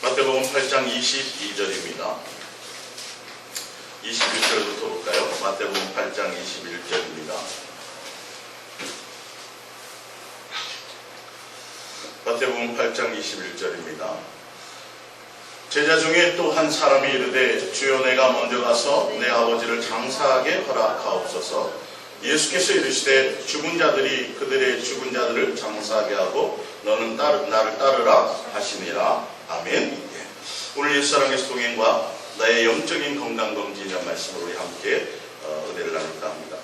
마태복음 8장 22절입니다. 21절부터 볼까요? 마태복음 8장 21절입니다. 마태복음 8장 21절입니다. 제자 중에 또 한 사람이 이르되 주여 내가 먼저 가서 내 아버지를 장사하게 허락하옵소서. 예수께서 이르시되 죽은 자들이 그들의 죽은 자들을 장사하게 하고 너는 나를 따르라 하시니라. 아멘. 오늘 옛사랑의 동행과 나의 영적인 건강검진이라는 말씀으로 우리 함께 은혜를 나눌까 합니다.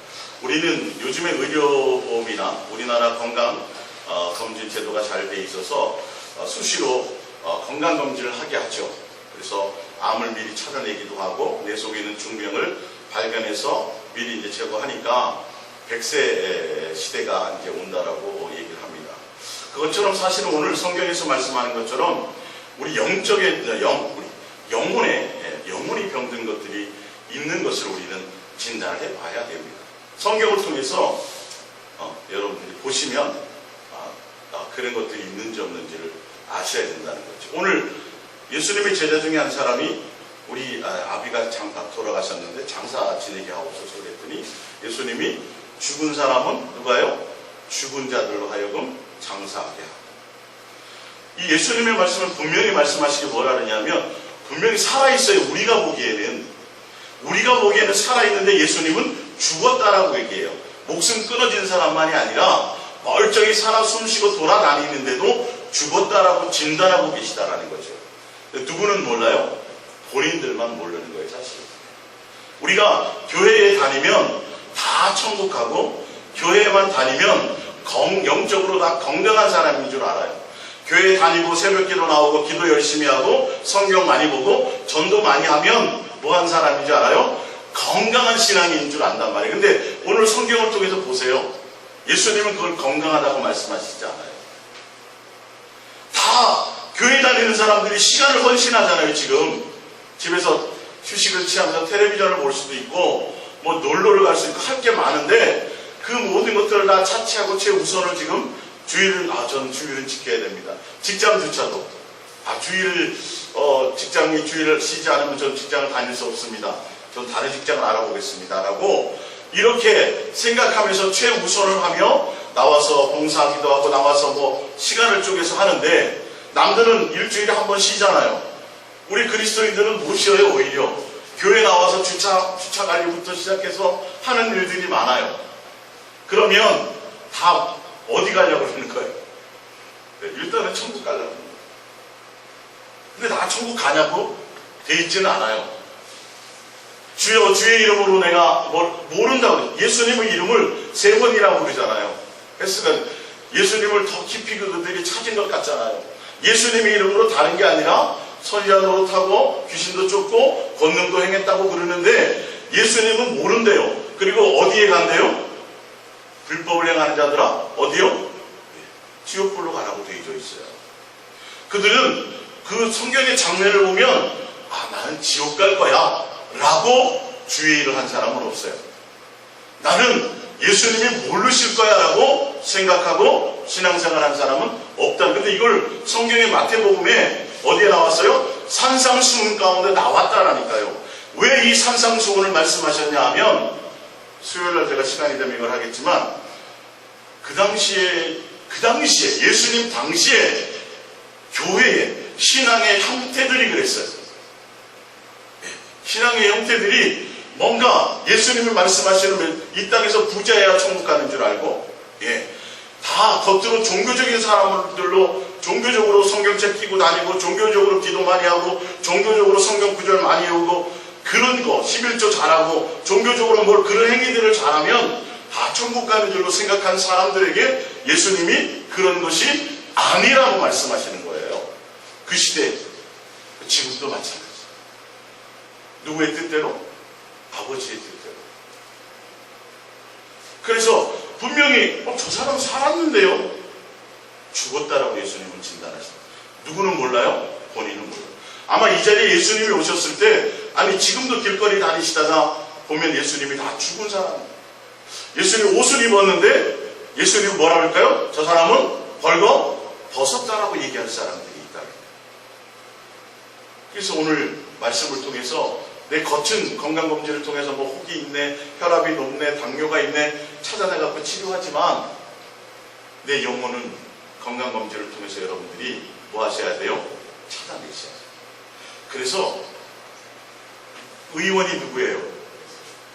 우리는 요즘에 의료보험이나 우리나라 건강검진 제도가 잘 돼 있어서 수시로 건강검진을 하게 하죠. 그래서 암을 미리 찾아내기도 하고 내 속에 있는 중병을 발견해서 미리 이제 제거하니까 100세 시대가 이제 온다라고 얘기를 합니다. 그것처럼 사실은 오늘 성경에서 말씀하는 것처럼 우리 영혼이 병든 것들이 있는 것을 우리는 진단을 해봐야 됩니다. 성경을 통해서 여러분들이 보시면 그런 것들이 있는지 없는지를 아셔야 된다는 거죠. 오늘 예수님의 제자 중에 한 사람이 우리 아비가 돌아가셨는데 장사 지내게 하옵소서 그랬더니 예수님이 죽은 사람은 누가요? 죽은 자들로 하여금 장사하게 하고. 이 예수님의 말씀을 분명히 말씀하시기 뭐라 그러냐면 분명히 살아있어요. 우리가 보기에는 살아있는데 예수님은 죽었다라고 얘기해요. 목숨 끊어진 사람만이 아니라 멀쩡히 살아 숨쉬고 돌아다니는데도 죽었다라고 진단하고 계시다라는 거죠. 누구는 몰라요? 본인들만 모르는 거예요, 사실. 우리가 교회에 다니면 다 천국 가고 교회에만 다니면 영적으로 다 건강한 사람인 줄 알아요. 교회 다니고 새벽기도 나오고 기도 열심히 하고 성경 많이 보고 전도 많이 하면 뭐한 사람인 줄 알아요? 건강한 신앙인 줄 안단 말이에요. 근데 오늘 성경을 통해서 보세요. 예수님은 그걸 건강하다고 말씀하시지 않아요. 다 교회 다니는 사람들이 시간을 헌신하잖아요. 지금 집에서 휴식을 취하면서 텔레비전을 볼 수도 있고 뭐 놀러를 갈 수 있고 할 게 많은데 그 모든 것들을 다 차치하고 최우선을 지금 저는 주일은 지켜야 됩니다. 직장조차도 직장이 주일을 쉬지 않으면 전 직장을 다닐 수 없습니다. 전 다른 직장을 알아보겠습니다 라고 이렇게 생각하면서 최우선을 하며 나와서 봉사하기도 하고 나와서 뭐 시간을 쪼개서 하는데 남들은 일주일에 한 번 쉬잖아요. 우리 그리스도인들은 못 쉬어요. 오히려 교회 나와서 주차 관리부터 시작해서 하는 일들이 많아요. 그러면 다 어디 가려고 그러는 거예요? 일단은 천국 가려고. 근데 다 천국 가냐고 돼 있지는 않아요. 주여 주의 이름으로 내가 모른다고. 예수님의 이름을 3번이라고 부르잖아요. 헬스가 예수님을 더 깊이 그들이 찾은 것 같잖아요. 예수님의 이름으로 다른 게 아니라 선지자 노릇하고 귀신도 쫓고 권능도 행했다고 그러는데 예수님은 모른대요. 그리고 어디에 간대요? 불법을 행하는 자들아 어디요? 지옥불로 가라고 되어져 있어요. 그들은 그 성경의 장면을 보면 나는 지옥 갈 거야 라고 주의를 한 사람은 없어요. 나는 예수님이 모르실 거야 라고 생각하고 신앙생활 한 사람은 없다. 근데 이걸 성경의 마태복음에 어디에 나왔어요? 산상수훈 가운데 나왔다라니까요. 왜 이 산상수훈을 말씀하셨냐 하면 수요일날 제가 시간이 되면 이걸 하겠지만 그 당시에 예수님 당시에 교회의 신앙의 형태들이 그랬어요. 신앙의 형태들이 뭔가 예수님이 말씀하시는 이 땅에서 부자여야 천국 가는 줄 알고 다 겉으로 종교적인 사람들로 종교적으로 성경책 끼고 다니고 종교적으로 기도 많이 하고 종교적으로 성경 구절 많이 외우고 그런 거 11조 잘하고 종교적으로 그런 행위들을 잘하면 다 천국 가는 줄로 생각한 사람들에게 예수님이 그런 것이 아니라고 말씀하시는 거예요. 그 시대 지금도 마찬가지. 누구의 뜻대로? 아버지의 뜻대로. 그래서 분명히 저 사람 살았는데요? 죽었다라고 예수님은 진단하십니다. 누구는 몰라요? 본인은 몰라요. 아마 이 자리에 예수님이 오셨을 때 지금도 길거리 다니시다가 보면 예수님이 다 죽은 사람. 예수님이 옷을 입었는데 예수님은 뭐라 그럴까요? 저 사람은 벌거 벗었다라고 얘기할 사람들이 있다. 그래서 오늘 말씀을 통해서 내 겉은 건강검진을 통해서 뭐 혹이 있네, 혈압이 높네, 당뇨가 있네 찾아내갖고 치료하지만 내 영혼은 건강검진을 통해서 여러분들이 뭐 하셔야 돼요? 찾아내셔야 돼요. 그래서 의원이 누구예요?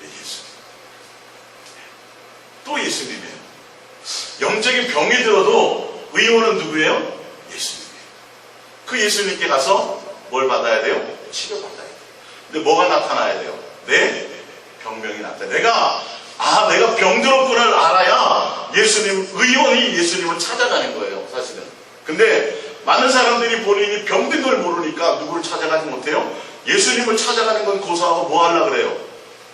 예수님. 또 예수님이에요. 영적인 병이 들어도 의원은 누구예요? 예수님이에요. 그 예수님께 가서 뭘 받아야 돼요? 치료받아야 돼요. 근데 뭐가 나타나야 돼요? 내 병명이 나타나요. 내가 병들었구나를 알아야 의원이 예수님을 찾아가는 거예요, 사실은. 근데 많은 사람들이 본인이 병든 걸 모르니까 누구를 찾아가지 못해요? 예수님을 찾아가는 건 고사하고 뭐 하려고 그래요?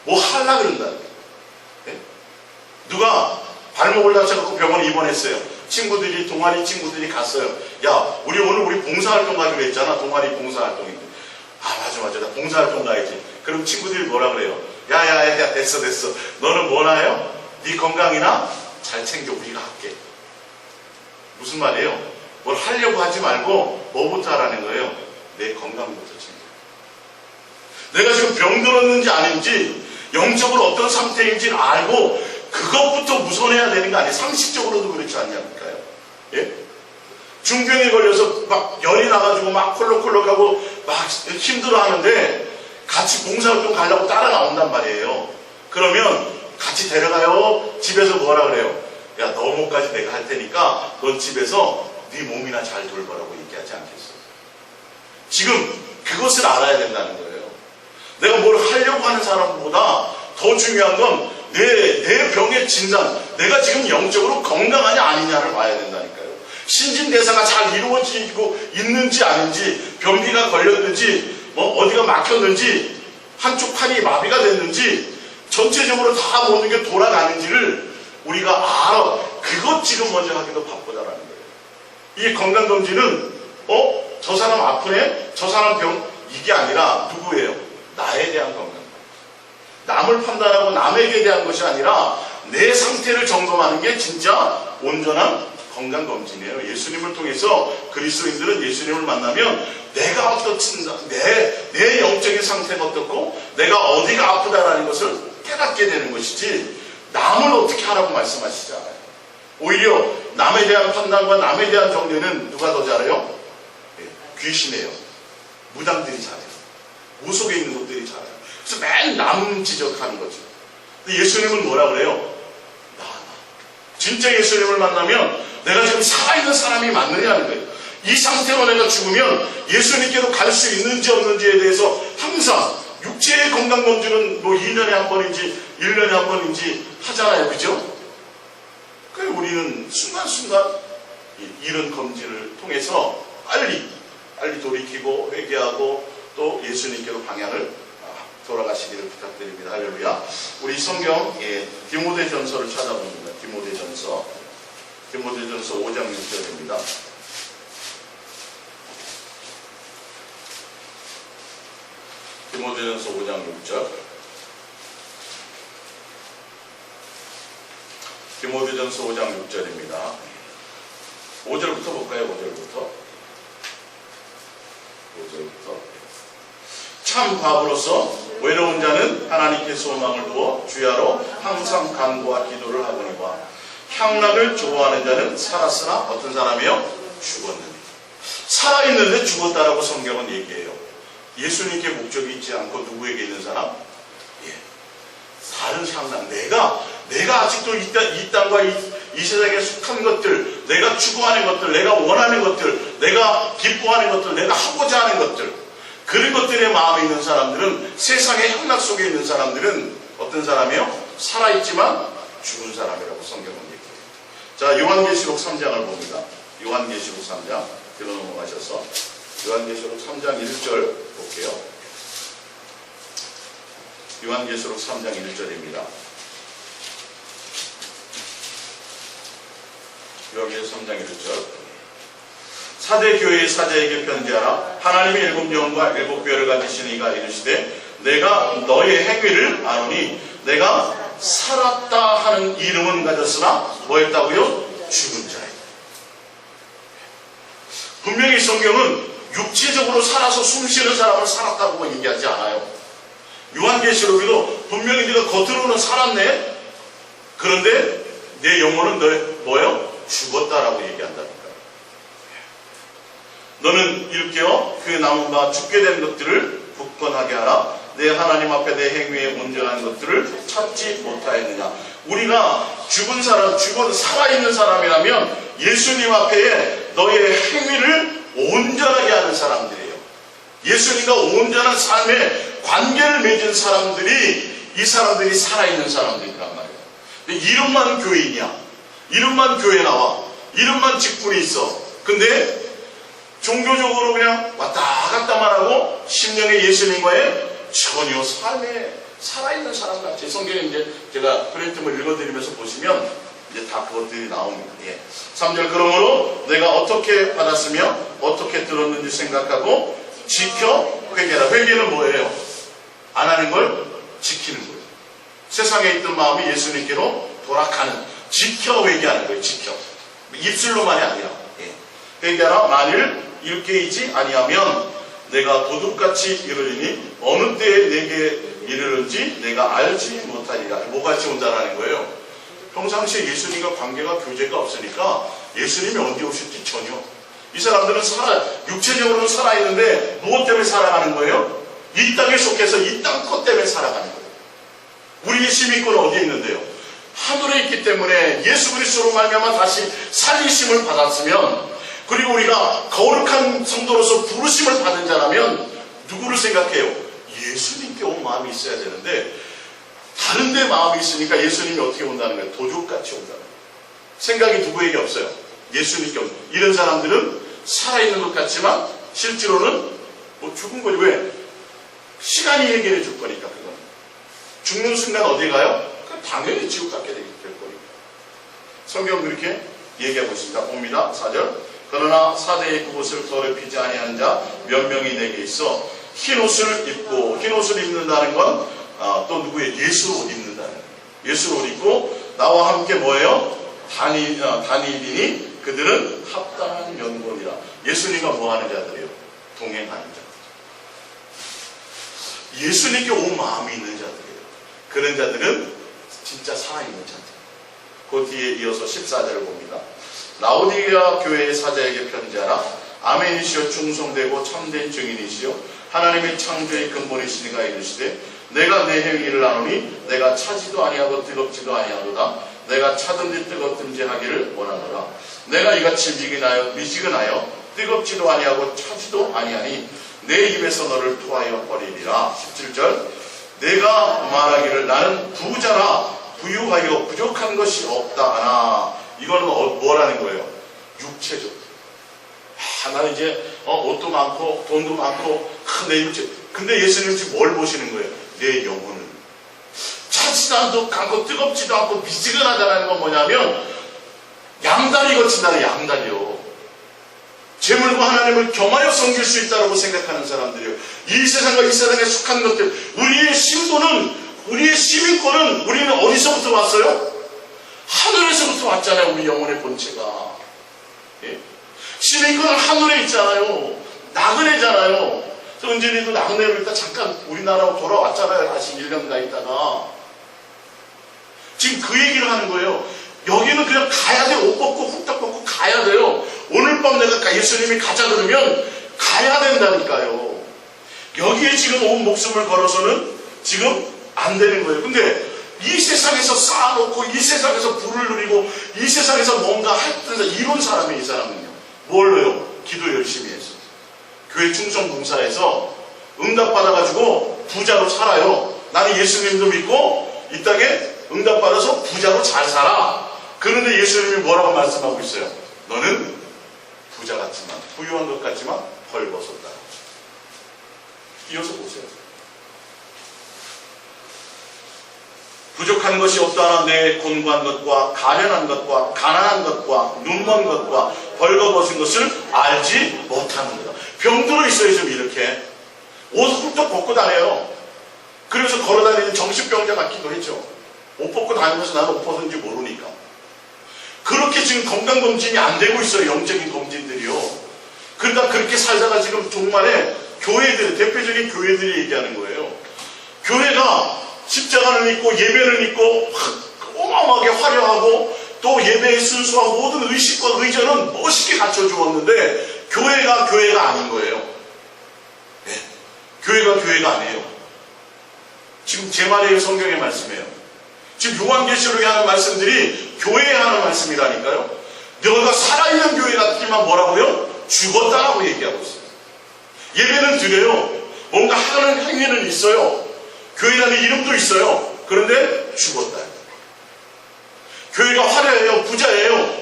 뭐 하려고 그런다. 네? 누가 발목을 다쳐갖고 병원에 입원했어요. 동아리 친구들이 갔어요. 야, 우리 봉사활동 가기로 했잖아. 동아리 봉사활동인데. 맞아. 나 봉사활동 가야지. 그럼 친구들이 뭐라 그래요? 야, 됐어. 너는 뭐나요? 네 건강이나 잘 챙겨, 우리가 할게. 무슨 말이에요? 뭘 하려고 하지 말고 뭐부터 하라는 거예요? 내 건강부터 챙겨. 내가 지금 병들었는지 아닌지 영적으로 어떤 상태인지를 알고 그것부터 우선해야 되는 거 아니에요? 상식적으로도 그렇지 않냐니까요. 예? 중병에 걸려서 막 열이 나가지고 막 콜록콜록하고 막 힘들어하는데 같이 봉사활동 가려고 따라 나온단 말이에요. 그러면 같이 데려가요? 집에서 뭐라 그래요? 야, 너 몸까지 내가 할 테니까 넌 집에서 네 몸이나 잘 돌보라고 얘기하지 않겠어? 지금 그것을 알아야 된다는 거예요. 내가 뭘 하려고 하는 사람보다 더 중요한 건 내 병의 진단, 내가 지금 영적으로 건강하냐 아니냐를 봐야 된다니까요. 신진대사가 잘 이루어지고 있는지 아닌지, 변비가 걸렸는지, 어디가 막혔는지, 한쪽 팔이 마비가 됐는지, 전체적으로 다 모든 게 돌아가는지를 우리가 알아. 그것 지금 먼저 하기도 바쁘다라는 거예요. 이 건강검진은 저 사람 아프네? 저 사람 병? 이게 아니라 누구예요? 나에 대한 건강. 남을 판단하고 남에게 대한 것이 아니라 내 상태를 점검하는 게 진짜 온전한 건강검진이에요. 예수님을 통해서 그리스도인들은 예수님을 만나면 내가 어떻든지 내 영적인 상태가 어떻고 내가 어디가 아프다라는 것을 깨닫게 되는 것이지 남을 어떻게 하라고 말씀하시지 않아요. 오히려 남에 대한 판단과 남에 대한 정죄는 누가 더 잘해요? 귀신이에요. 무당들이 잘해요. 무속에 있는 것들이 잘해요. 그래서 맨 남 지적하는 거죠. 근데 예수님은 뭐라 그래요? 나. 진짜 예수님을 만나면 내가 지금 살아있는 사람이 맞느냐는 거예요. 이 상태로 내가 죽으면 예수님께로 갈 수 있는지 없는지에 대해서 항상 육체의 건강검진은 2년에 한 번인지 1년에 한 번인지 하잖아요. 그죠? 그래서 우리는 순간순간 이런 검진을 통해서 빨리 돌이키고 회개하고 또 예수님께로 방향을 돌아가시기를 부탁드립니다. 할렐루야. 우리 성경 디모데전서를 찾아봅니다. 디모데전서 5장 6절입니다. 디모데전서 5장 6절. 디모데전서 5장 6절입니다. 5절부터 볼까요? 5절부터. 참 바보로서 외로운 자는 하나님께 소망을 두어 주야로 항상 간구와 기도를 하거니와 향락을 좋아하는 자는 살았으나 어떤 사람이요? 죽었느니. 살아있는데 죽었다라고 성경은 얘기해요. 예수님께 목적이 있지 않고 누구에게 있는 사람? 다른 향락. 내가 아직도 이 땅과 이 세상에 속한 것들, 내가 추구하는 것들, 내가 원하는 것들, 내가 기뻐하는 것들, 내가 하고자 하는 것들, 그런 것들에 마음에 있는 사람들은, 세상의 향락 속에 있는 사람들은 어떤 사람이요? 살아있지만 죽은 사람이라고 성경은 얘기해요. 자, 요한계시록 3장을 봅니다. 요한계시록 3장 뒤로 넘어가셔서 요한계시록 3장 1절 볼게요. 요한계시록 3장 1절입니다. 요한계시록 3장 1절. 사대 교회의 사자에게 편지하라. 하나님의 일곱 영과 일곱 뼈를 가지신 이가 이르시되 내가 너의 행위를 아노니 내가 살았다 하는 이름은 가졌으나 뭐 했다고요? 죽은 자이다. 분명히 성경은 육체적으로 살아서 숨쉬는 사람을 살았다고 얘기하지 않아요. 요한계시록에도 분명히 네가 겉으로는 살았네. 그런데 내 영혼은 뭐예요? 죽었다라고 얘기한다니까. 너는 일깨어 그 남은 바 죽게 된 것들을 굳건하게 하라. 내 하나님 앞에 내 행위에 온전한 것들을 찾지 못하였느냐. 우리가 죽은 사람, 살아있는 사람이라면 예수님 앞에 너의 행위를 온전하게 하는 사람들이에요. 예수님과 온전한 삶의 관계를 맺은 사람들이, 이 사람들이 살아있는 사람들이란 말이에요. 근데 이름만 교인이야. 이름만 교회 나와. 이름만 직분이 있어. 근데 종교적으로 그냥 왔다 갔다만 하고 심령의 예수님과의 전혀 삶에 살아있는 사람 같이. 성경에 이제 제가 프린트물 읽어드리면서 보시면 이제 다 그것들이 나옵니다. 3절, 그러므로 내가 어떻게 받았으며 어떻게 들었는지 생각하고 지켜 회개하라. 회개는 뭐예요? 안 하는 걸 지키는 거예요. 세상에 있던 마음이 예수님께로 돌아가는, 지켜 회개하는 거예요. 지켜. 입술로만이 아니라. 회개하라. 만일 일깨이지 아니하면 내가 도둑같이 이르리니 어느 때에 내게 이르는지 내가 알지 못하리라. 뭐같이 온다라는 거예요? 평상시에 예수님과 관계가, 교제가 없으니까 예수님이 언제 오실지 전혀. 이 사람들은 육체적으로는 살아있는데 무엇 때문에 살아가는 거예요? 이 땅에 속해서 이 땅 것 때문에 살아가는 거예요. 우리의 시민권은 어디에 있는데요? 하늘에 있기 때문에 예수 그리스도로 말미암아 다시 살리심을 받았으면, 그리고 우리가 거룩한 성도로서 부르심을 받은 자라면 누구를 생각해요? 예수님께 온 마음이 있어야 되는데 다른 데 마음이 있으니까 예수님이 어떻게 온다는 거예요? 도둑같이 온다는 거예요. 생각이 누구에게 없어요? 예수님께 온다. 이런 사람들은 살아있는 것 같지만 실제로는 뭐 죽은 거지. 왜? 시간이 해결해 줄 거니까. 그건 죽는 순간 어디 가요? 당연히 지옥 갖게 될 거니까. 성경 그렇게 얘기하고 있습니다. 봅니다. 4절. 그러나 사대의 그곳을 더럽히지 아니한 자 몇 명이 내게 있어 흰 옷을 입고, 흰 옷을 입는다는 건 또 누구의? 예수 옷 입는다는 거예요. 예수 옷 입고 나와 함께 뭐예요? 다니리니 그들은 합당한 연고이라. 예수님과 뭐하는 자들이에요? 동행하는 자들. 예수님께 온 마음이 있는 자들이에요. 그런 자들은 진짜 살아있는 자들. 그 뒤에 이어서 14절을 봅니다. 라오디게아 교회의 사자에게 편지하라. 아멘이시여 충성되고 참된 증인이시여 하나님의 창조의 근본이시니가 이르시되 내가 내 행위를 아노니 내가 차지도 아니하고 뜨겁지도 아니하도다. 내가 차든지 뜨겁든지 하기를 원하노라. 내가 이같이 미지근하여 뜨겁지도 아니하고 차지도 아니하니 내 입에서 너를 토하여 버리리라. 17절. 내가 말하기를 나는 부자라 부유하여 부족한 것이 없다 하나. 이거는 뭐라는 거예요? 육체적. 나는 이제 옷도 많고 돈도 많고 내 육체. 근데 예수님은 지금 뭘 보시는 거예요? 내 영혼을. 차지도 않고 뜨겁지도 않고 미지근하다는 건 뭐냐면 양다리 거친다는 양다리요. 재물과 하나님을 겸하여 섬길 수 있다고 생각하는 사람들이요. 이 세상과 이 세상에 속한 것들. 우리의 신도는, 우리의 시민권은 우리는 어디서부터 왔어요? 하늘에서부터 왔잖아요. 우리 영혼의 본체가. 예? 시민권은 하늘에 있잖아요. 나그네잖아요. 은진이도 나그네로 있다 잠깐 우리나라로 돌아왔잖아요. 다시 1년 가 있다가. 지금 그 얘기를 하는 거예요. 여기는 그냥 가야 돼. 옷 벗고 훅딱 벗고 가야 돼요. 오늘 밤 내가 예수님이 가자 그러면 가야 된다니까요. 여기에 지금 온 목숨을 걸어서는 지금 안 되는 거예요. 근데 이 세상에서 쌓아놓고 이 세상에서 불을 누리고 이 세상에서 뭔가 하여튼 이룬 사람이 이 사람은요. 뭘로요? 기도 열심히 해서 교회 충성 봉사해서 응답받아가지고 부자로 살아요. 나는 예수님도 믿고 이 땅에 응답받아서 부자로 잘 살아. 그런데 예수님이 뭐라고 말씀하고 있어요? 너는 부자 같지만 부유한 것 같지만 벌벗었다. 이어서 보세요. 부족한 것이 없다나 내 곤고한 것과 가련한 것과 가난한 것과 눈먼 것과 벌거벗은 것을 알지 못하는 거다. 병들어 있어요. 좀 이렇게 옷 훌쩍 벗고 다녀요. 그래서 걸어다니는 정신병자 같기도 했죠. 옷 벗고 다니면서 나는 옷 벗은지 모르니까. 그렇게 지금 건강검진이 안 되고 있어요. 영적인 검진들이요. 그러니까 그렇게 살다가 지금 종말에 교회들, 대표적인 교회들이 얘기하는 거예요. 교회가 십자가를 입고 예배를 입고 어마어마하게 화려하고 또 예배의 순수한 모든 의식과 의전은 멋있게 갖춰주었는데 교회가 아닌 거예요. 네. 교회가 아니에요. 지금 제 말이에요. 성경의 말씀이에요. 지금 요한계시록에 하는 말씀들이 교회에 하는 말씀이라니까요. 너가 살아있는 교회 같지만 뭐라고요? 죽었다라고 얘기하고 있어요. 예배는 드려요. 뭔가 하는 행위는 있어요. 교회라는 이름도 있어요. 그런데 죽었다. 교회가 화려해요. 부자예요.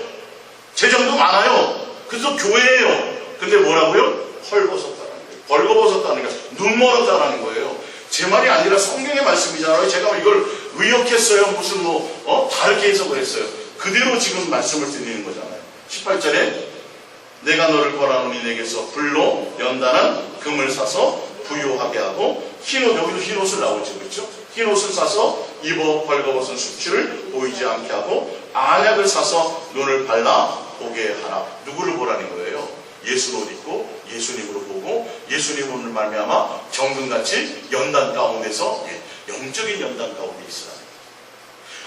재정도 많아요. 그래서 교회예요. 근데 뭐라고요? 헐벗었다는 거예요. 벌거벗었다는 거예요. 눈 멀었다는 거예요. 제 말이 아니라 성경의 말씀이잖아요. 제가 이걸 의역했어요. 무슨 다르게 해석을 했어요. 그대로 지금 말씀을 드리는 거잖아요. 18절에 내가 너를 권하노니 내게서 불로 연단한 금을 사서 부요하게 하고 흰옷, 여기도 흰옷을 나오죠. 그렇죠? 흰옷을 사서 입어 벌거벗은 수치를 보이지 않게 하고 안약을 사서 눈을 발라 보게 하라. 누구를 보라는 거예요? 예수 옷 입고 예수님으로 보고 예수님으로 말미암아 정금같이 연단 가운데서 영적인 연단 가운데 있으라는 거예요.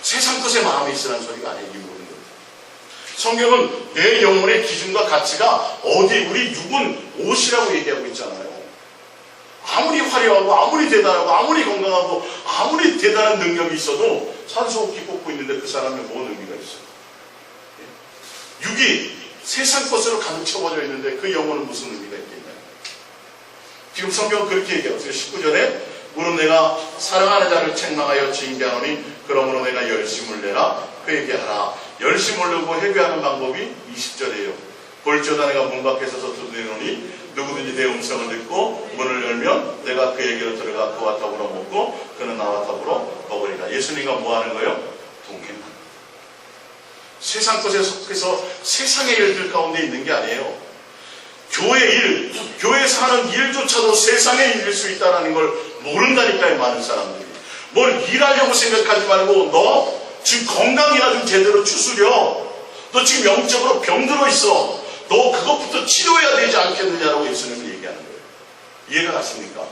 세상 것에 마음이 있으라는 소리가 아니에요. 이 모든 것. 성경은 내 영혼의 기준과 가치가 어디 우리 육은 옷이라고 얘기하고 있잖아요. 아무리 화려하고 아무리 대단하고 아무리 건강하고 아무리 대단한 능력이 있어도 산소호흡기 꽂고 있는데 그 사람이 뭔 의미가 있어요? 육이 세상 것으로 가득 채워져 있는데 그 영혼은 무슨 의미가 있겠나요? 지금 성경은 그렇게 얘기하고 있어요. 19절에 무릇 내가 사랑하는 자를 책망하여 징계하노니 그러므로 내가 열심을 내라 회개하라. 열심을 내고 회개하는 방법이 20절이에요. 볼지어다 내가 문 밖에 서서 두드리노니 누구든지 내 음성을 듣고 문을 열면 내가 그에게로 들어가 그와 더불어 먹고 그는 나와 더불어 먹으리라. 예수님과 뭐 하는 거예요? 동행하는 거예요. 세상 것에 속해서 세상의 일들 가운데 있는 게 아니에요. 교회 일, 교회에서 하는 일조차도 세상의 일일 수 있다는 걸 모른다니까요. 많은 사람들이. 뭘 일하려고 생각하지 말고 너 지금 건강이나 좀 제대로 추스려. 너 지금 영적으로 병들어 있어. 너 그것부터 치료해야 되지 않겠느냐라고 예수님이 얘기하는 거예요. 이해가 가십니까?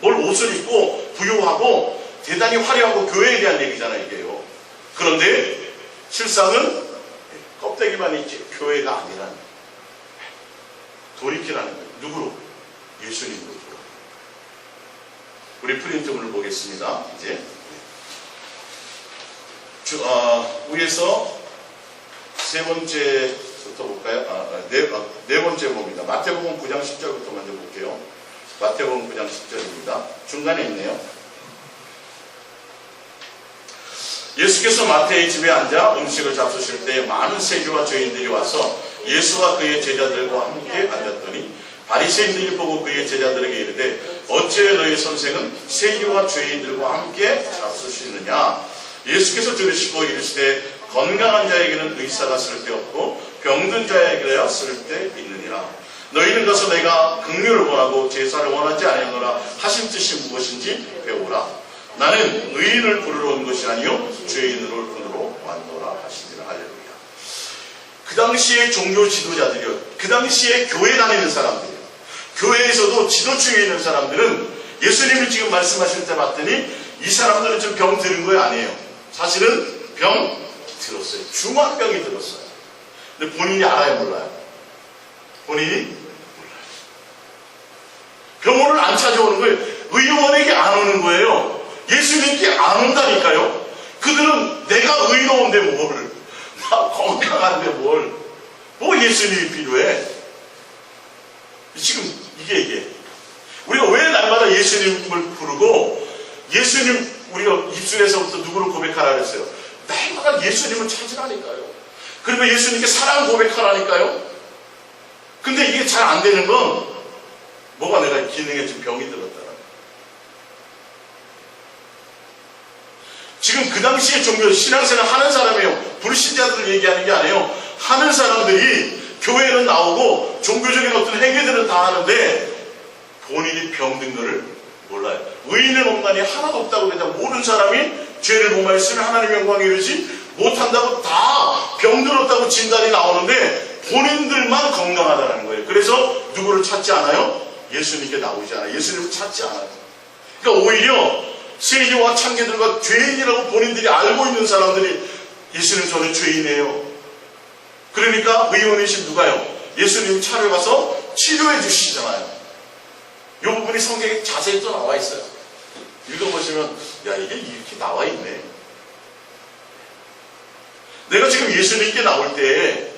뭘 옷을 입고 부유하고 대단히 화려하고 교회에 대한 얘기잖아요. 이게요. 그런데 실상은 껍데기만 있지 교회가 아니라는 거예요. 돌이키라는 거예요. 누구로? 예수님으로 돌아. 우리 프린트문을 보겠습니다. 이제 위에서 세 번째부터 볼까요? 네 번째 봅니다. 마태복음 9장 10절부터 먼저 볼게요. 마태복음 9장 10절입니다. 중간에 있네요. 예수께서 마태의 집에 앉아 음식을 잡수실 때 많은 세리와 죄인들이 와서 예수와 그의 제자들과 함께 앉았더니 바리새인들이 보고 그의 제자들에게 이르되 어찌해 너희 선생은 세리와 죄인들과 함께 잡수시느냐. 예수께서 들으시고 이르시되 건강한 자에게는 의사가 쓸데없고 병든 자에게야 쓸데있느니라. 너희는 가서 내가 긍휼을 원하고 제사를 원하지 아니하노라 하신 뜻이 무엇인지 배우라. 나는 의인을 부르러 온 것이 아니요 죄인을 부르러 왔노라 하시니라. 할렐루야. 그 당시에 종교 지도자들이요, 그 당시에 교회 다니는 사람들이요, 교회에서도 지도층에 있는 사람들은 예수님이 지금 말씀하실 때 봤더니 이 사람들은 좀 병 들은 거 아니에요. 사실은 병 들었어요. 중환병이 들었어요. 근데 본인이 알아요, 몰라요? 본인이 몰라요. 병원을 안 찾아오는 거예요. 의원에게 안 오는 거예요. 예수님께 안 온다니까요. 그들은 내가 의로운데 뭘, 나 건강한데 뭐 예수님이 필요해. 지금 이게 우리가 왜 날마다 예수님을 부르고 예수님 우리가 입술에서부터 누구를 고백하라 그랬어요. 날마다 예수님을 찾으라니까요. 그리고 예수님께 사랑 고백하라니까요. 근데 이게 잘 안 되는 건 뭐가 내가 기능에 지금 병이 들었다. 지금 그 당시에 종교 신앙생활 하는 사람이에요. 불신자들을 얘기하는 게 아니에요. 하는 사람들이 교회는 나오고 종교적인 어떤 행위들은 다 하는데 본인이 병든 거를 몰라요. 의인은 없나니 하나도 없다고 그러자 모든 사람이 죄를 범하였으면 하나님의 영광에 이르지 못한다고 다 병들었다고 진단이 나오는데 본인들만 건강하다는 거예요. 그래서 누구를 찾지 않아요? 예수님께 나오지 않아요. 예수님을 찾지 않아요. 그러니까 오히려 세리와 창기들과 죄인이라고 본인들이 알고 있는 사람들이 예수님 저는 죄인이에요. 그러니까 의원이신 누가요? 예수님 찾아가서 치료해 주시잖아요. 이 부분이 성경에 자세히 또 나와 있어요. 읽어보시면 야 이게 이렇게 나와 있네. 내가 지금 예수님께 나올 때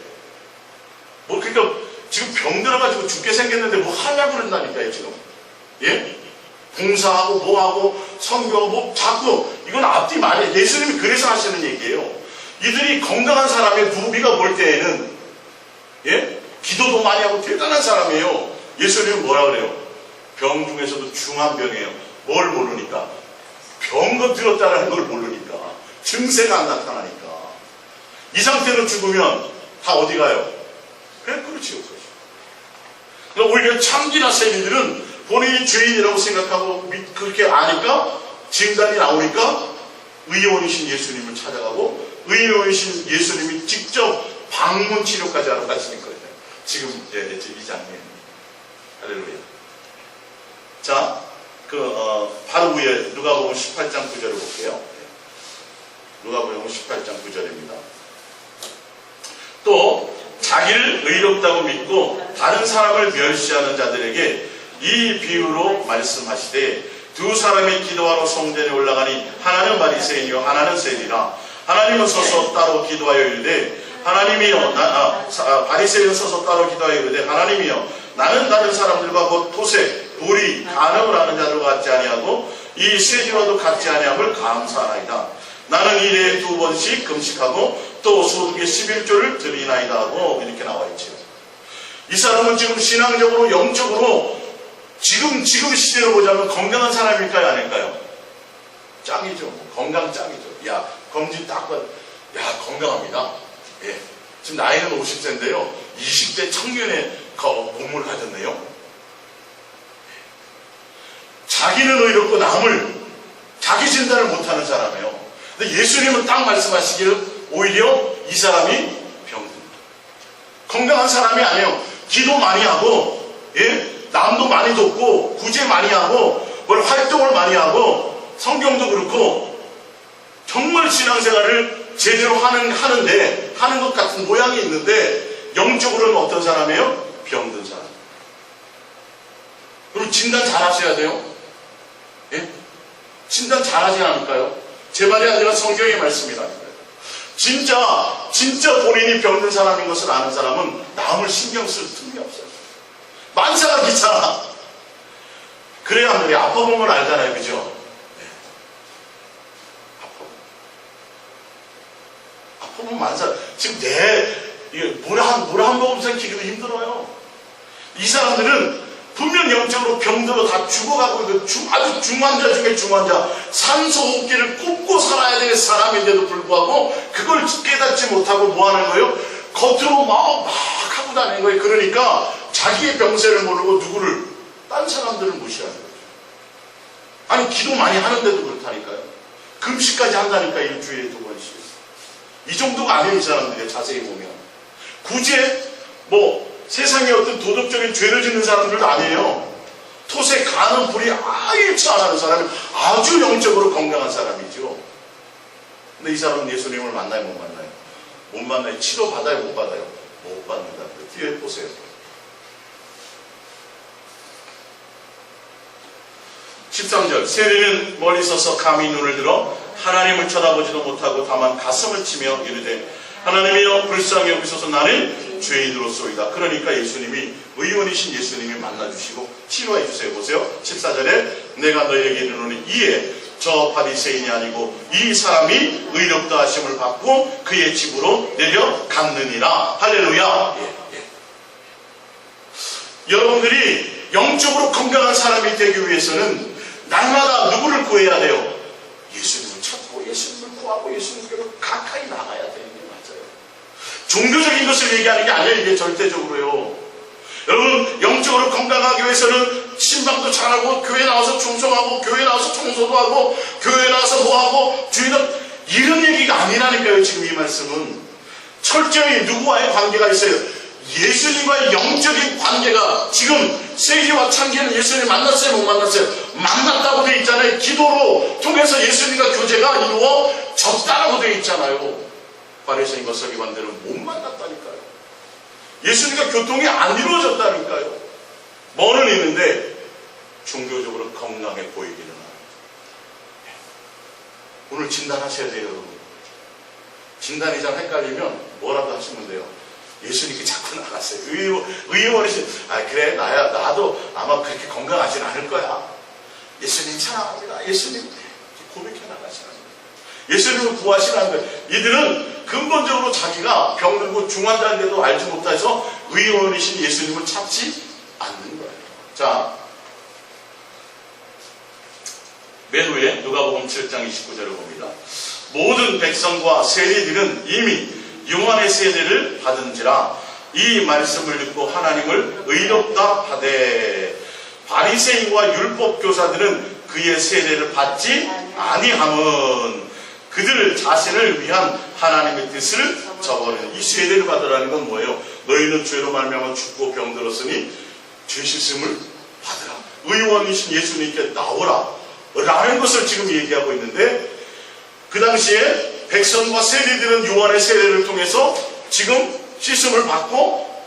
뭐 그러니까 지금 병들어가지고 죽게 생겼는데 뭐 하려고 그런다니까요 지금. 예? 봉사하고 뭐하고 성교하고 뭐 자꾸 이건 앞뒤 말이에요. 예수님이 그래서 하시는 얘기예요. 이들이 건강한 사람의 누비가 볼 때에는 예? 기도도 많이 하고 대단한 사람이에요. 예수님은 뭐라 그래요? 병 중에서도 중한 병이에요. 뭘 모르니까? 병거 들었다는 걸 모르니까. 증세가 안 나타나니까. 이 상태로 죽으면 다 어디 가요? 그래, 그렇지요. 그러니까 오히려 참기나 세리들은 본인이 죄인이라고 생각하고 그렇게 아니까 진단이 나오니까 의원이신 예수님을 찾아가고 의원이신 예수님이 직접 방문 치료까지 하러 가시는 거예요. 지금 이 장면. 할렐루야. 자, 바로 위에 누가복음 18장 9절을 볼게요. 누가복음 18장 9절입니다. 또 자기를 의롭다고 믿고 다른 사람을 멸시하는 자들에게 이 비유로 말씀하시되 두 사람이 기도하러 성전에 올라가니 하나는 바리새인이요 하나는 세리라. 하나님은 서서 따로 기도하여 이르되 하나님이여 바리새인은 서서 따로 기도하여 이르되 하나님이여 나는 다른 사람들과 곧 토색, 불의, 간음을 하는 자들과 같지 아니하고 이 세리와도 같지 아니함을 감사하나이다. 나는 일에 2번씩 금식하고 또 소득의 11조를 드리나이다 하고 이렇게 나와 있죠. 이 사람은 지금 신앙적으로 영적으로 지금 시대로 보자면 건강한 사람일까요 아닐까요? 짱이죠. 건강 짱이죠. 야 검진 딱 봐. 야 건강합니다. 예. 지금 나이는 50세인데요. 20대 청년의 몸을 가졌네요. 자기는 의롭고 남을 자기 진단을 못하는 사람이에요. 근데 예수님은 딱 말씀하시기를 오히려 이 사람이 병듭니다. 건강한 사람이 아니에요. 기도 많이 하고 예? 남도 많이 돕고 구제 많이 하고 뭘 활동을 많이 하고 성경도 그렇고 정말 신앙생활을 제대로 하는데 하는 것 같은 모양이 있는데 영적으로는 어떤 사람이에요? 병든 사람. 그리고 진단 잘 하셔야 돼요. 예? 진단 잘 하지 않을까요? 제 말이 아니라 성경의 말씀이라니까요. 진짜 본인이 병든 사람인 것을 아는 사람은 남을 신경 쓸 틈이 없어요. 만사가 귀찮아. 그래야 우리 아파보면 알잖아요. 그죠? 네. 아파보면 만사. 지금 물 한 모금 삼키기도 힘들어요. 이 사람들은 분명 영적으로 병들어 다 죽어가고 아주 중환자 중에 중환자 산소호흡기를 꼽고 살아야 될 사람인데도 불구하고 그걸 깨닫지 못하고 뭐 하는 거예요? 겉으로 막 하고 다니는 거예요. 그러니까 자기의 병세를 모르고 누구를 딴 사람들을 무시하는 거죠. 아니 기도 많이 하는데도 그렇다니까요. 금식까지 한다니까 일주일에 2번씩. 이 정도가 아니에요. 이 사람들이 자세히 보면 구제 세상에 어떤 도덕적인 죄를 짓는 사람들도 아니에요. 토색, 간음, 불의 일치 안 하는 사람이 아주 영적으로 건강한 사람이죠. 근데 이 사람은 예수님을 만나요, 못 만나요? 못 만나요. 치료 받아요, 못 받아요? 못 받는다. 뒤에 보세요. 13절 세리는 멀리 서서 감히 눈을 들어 하나님을 쳐다보지도 못하고 다만 가슴을 치며 이르되 하나님이여 불쌍히 여기소서 나는 죄인으로소이다. 그러니까 예수님이 의원이신 예수님이 만나주시고 치료해 주세요. 보세요. 14절에 내가 너희에게 이르노니 이에 저 바리새인이 아니고 이 사람이 의롭다 하심을 받고 그의 집으로 내려갔느니라. 할렐루야. 여러분들이 영적으로 건강한 사람이 되기 위해서는 날마다 누구를 구해야 돼요? 예수님을 찾고 예수님을 구하고 예수님께로 가까이 나가야 되는 게 맞아요. 종교적인 것을 얘기하는 게 아니에요. 이게 절대적으로요. 여러분 영적으로 건강하기 위해서는 신방도 잘하고 교회 나와서 충성하고 교회 나와서 청소도 하고 교회 나와서 뭐하고 주일은 이런 얘기가 아니라니까요. 지금 이 말씀은 철저히 누구와의 관계가 있어요. 예수님과의 영적인 관계가 지금 세리와 창기는 예수님 만났어요? 못 만났어요? 만났다고 되어 있잖아요. 기도로 통해서 예수님과 교제가 이루어졌다라고 되어 있잖아요. 바리새인과 서기관들은 못 만났다니까요. 예수님과 교통이 안 이루어졌다니까요. 뭐는 있는데 종교적으로 건강해 보이기는 합니다. 오늘 진단하셔야 돼요, 여러분. 진단이 잘 헷갈리면 뭐라도 하시면 돼요. 예수님께 자꾸 나갔어요. 의원이신, 그래, 나도 아마 그렇게 건강하진 않을 거야. 예수님 찬양합니다. 예수님 고백해 나가시는 거예요. 예수님을 구하시라는 거예요. 이들은 근본적으로 자기가 병들고 중환자인데도 알지 못해서 의원이신 예수님을 찾지 않는 거예요. 자, 맨 후에 누가복음 7장 29절을 봅니다. 모든 백성과 세리들은 이미 융한의 세례를 받은지라 이 말씀을 듣고 하나님을 의롭다 하되 바리새인과 율법교사들은 그의 세례를 받지 아니함은 그들 자신을 위한 하나님의 뜻을 저버리는. 이 세례를 받으라는 건 뭐예요? 너희는 죄로 말미암아 죽고 병들었으니 죄 씻음을 받으라. 의원이신 예수님께 나오라 라는 것을 지금 얘기하고 있는데, 그 당시에 백성과 세리들은 요한의 세례를 통해서 지금 씻음을 받고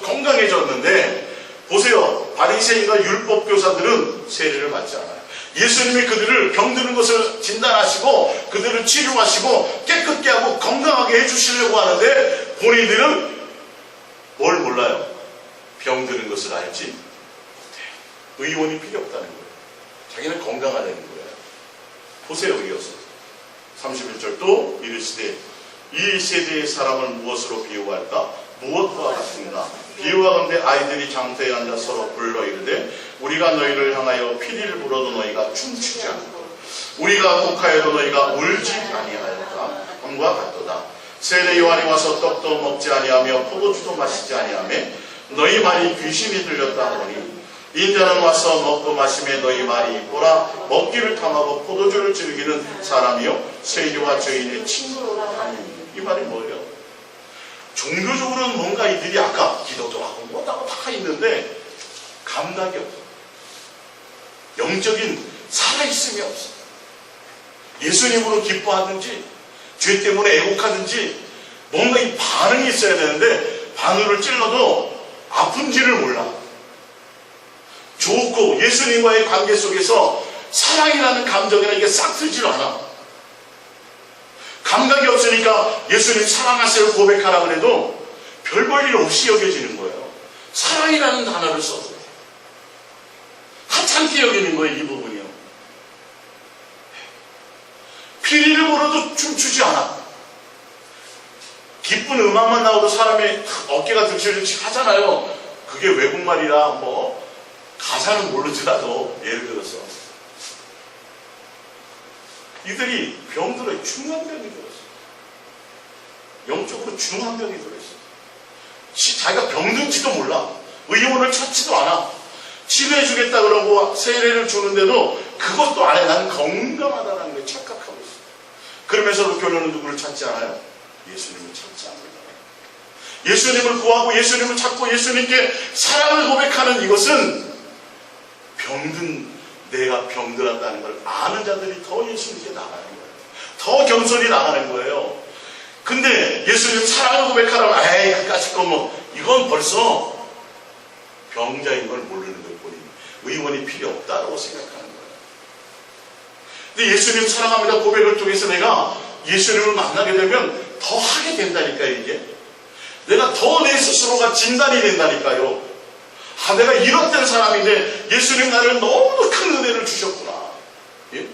건강해졌는데, 보세요. 바리새인과 율법교사들은 세례를 받지 않아요. 예수님이 그들을 병드는 것을 진단하시고 그들을 치료하시고 깨끗게 하고 건강하게 해주시려고 하는데, 본인들은 뭘 몰라요? 병드는 것을 알지 못해요. 의원이 필요 없다는 거예요. 자기는 건강하다는 거예요. 보세요. 이어서 31절 또 이르시되 이 세대의 사람을 무엇으로 비유할까? 무엇과 같은가? 비유하건대 아이들이 장터에 앉아 서로 불러 이르되 우리가 너희를 향하여 피리를 불어도 너희가 춤추지 않고 우리가 곡하여도 너희가 울지 아니하였다 함과 같도다. 세례 요한이 와서 떡도 먹지 아니하며 포도주도 마시지 아니하며 너희 말이 귀신이 들렸다 하더니 인자는 와서 먹고 마시며 너희 말이 보라 먹기를 탐하고 포도주를 즐기는 사람이요 세리와 죄인의 친구로라 하니. 이 말이 뭐예요? 종교적으로는 뭔가 이들이 아까 기도도 하고 뭐다고 다 있는데 감각이 없어. 영적인 살아있음이 없어. 예수님으로 기뻐하든지 죄 때문에 애곡하든지 뭔가 이 반응이 있어야 되는데 바늘을 찔러도 아픈지를 몰라. 좋고 예수님과의 관계 속에서 사랑이라는 감정이나 이게 싹트질 않아. 감각이 없으니까 예수님 사랑하세요 고백하라 그래도 별 볼 일 없이 여겨지는 거예요. 사랑이라는 단어를 써서 하찮게 여기는 거예요. 이 부분이요. 피리를 불어도 춤추지 않아. 기쁜 음악만 나오도 사람의 어깨가 들썩들썩 하잖아요. 그게 외국말이라 뭐 가사는 모르더라도 예를 들어서 이들이 병들어요. 중한 병이 들었어요. 영적으로 중한 병이 들었어요. 자기가 병든지도 몰라. 의원을 찾지도 않아. 치료해주겠다 그러고 세례를 주는데도 그것도 안 해. 난 건강하다는 걸 착각하고 있어요. 그러면서도 교회는 누구를 찾지 않아요? 예수님을 찾지 않습니다. 예수님을 구하고 예수님을 찾고 예수님께 사랑을 고백하는 이것은 내가 병들었다는 걸 아는 자들이 더 예수님께 나가는 거예요. 더 겸손히 나가는 거예요. 근데 예수님 사랑을 고백하라면 에이 그까짓 거 이건 벌써 병자인 걸 모르는 것 뿐이니 의원이 필요 없다고 생각하는 거예요. 근데 예수님 사랑합니다 고백을 통해서 내가 예수님을 만나게 되면 더 하게 된다니까요. 이게 내가 더 내 스스로가 진단이 된다니까요. 내가 이렇던 사람인데 예수님 나를 너무 큰 은혜를 주셨구나. 예?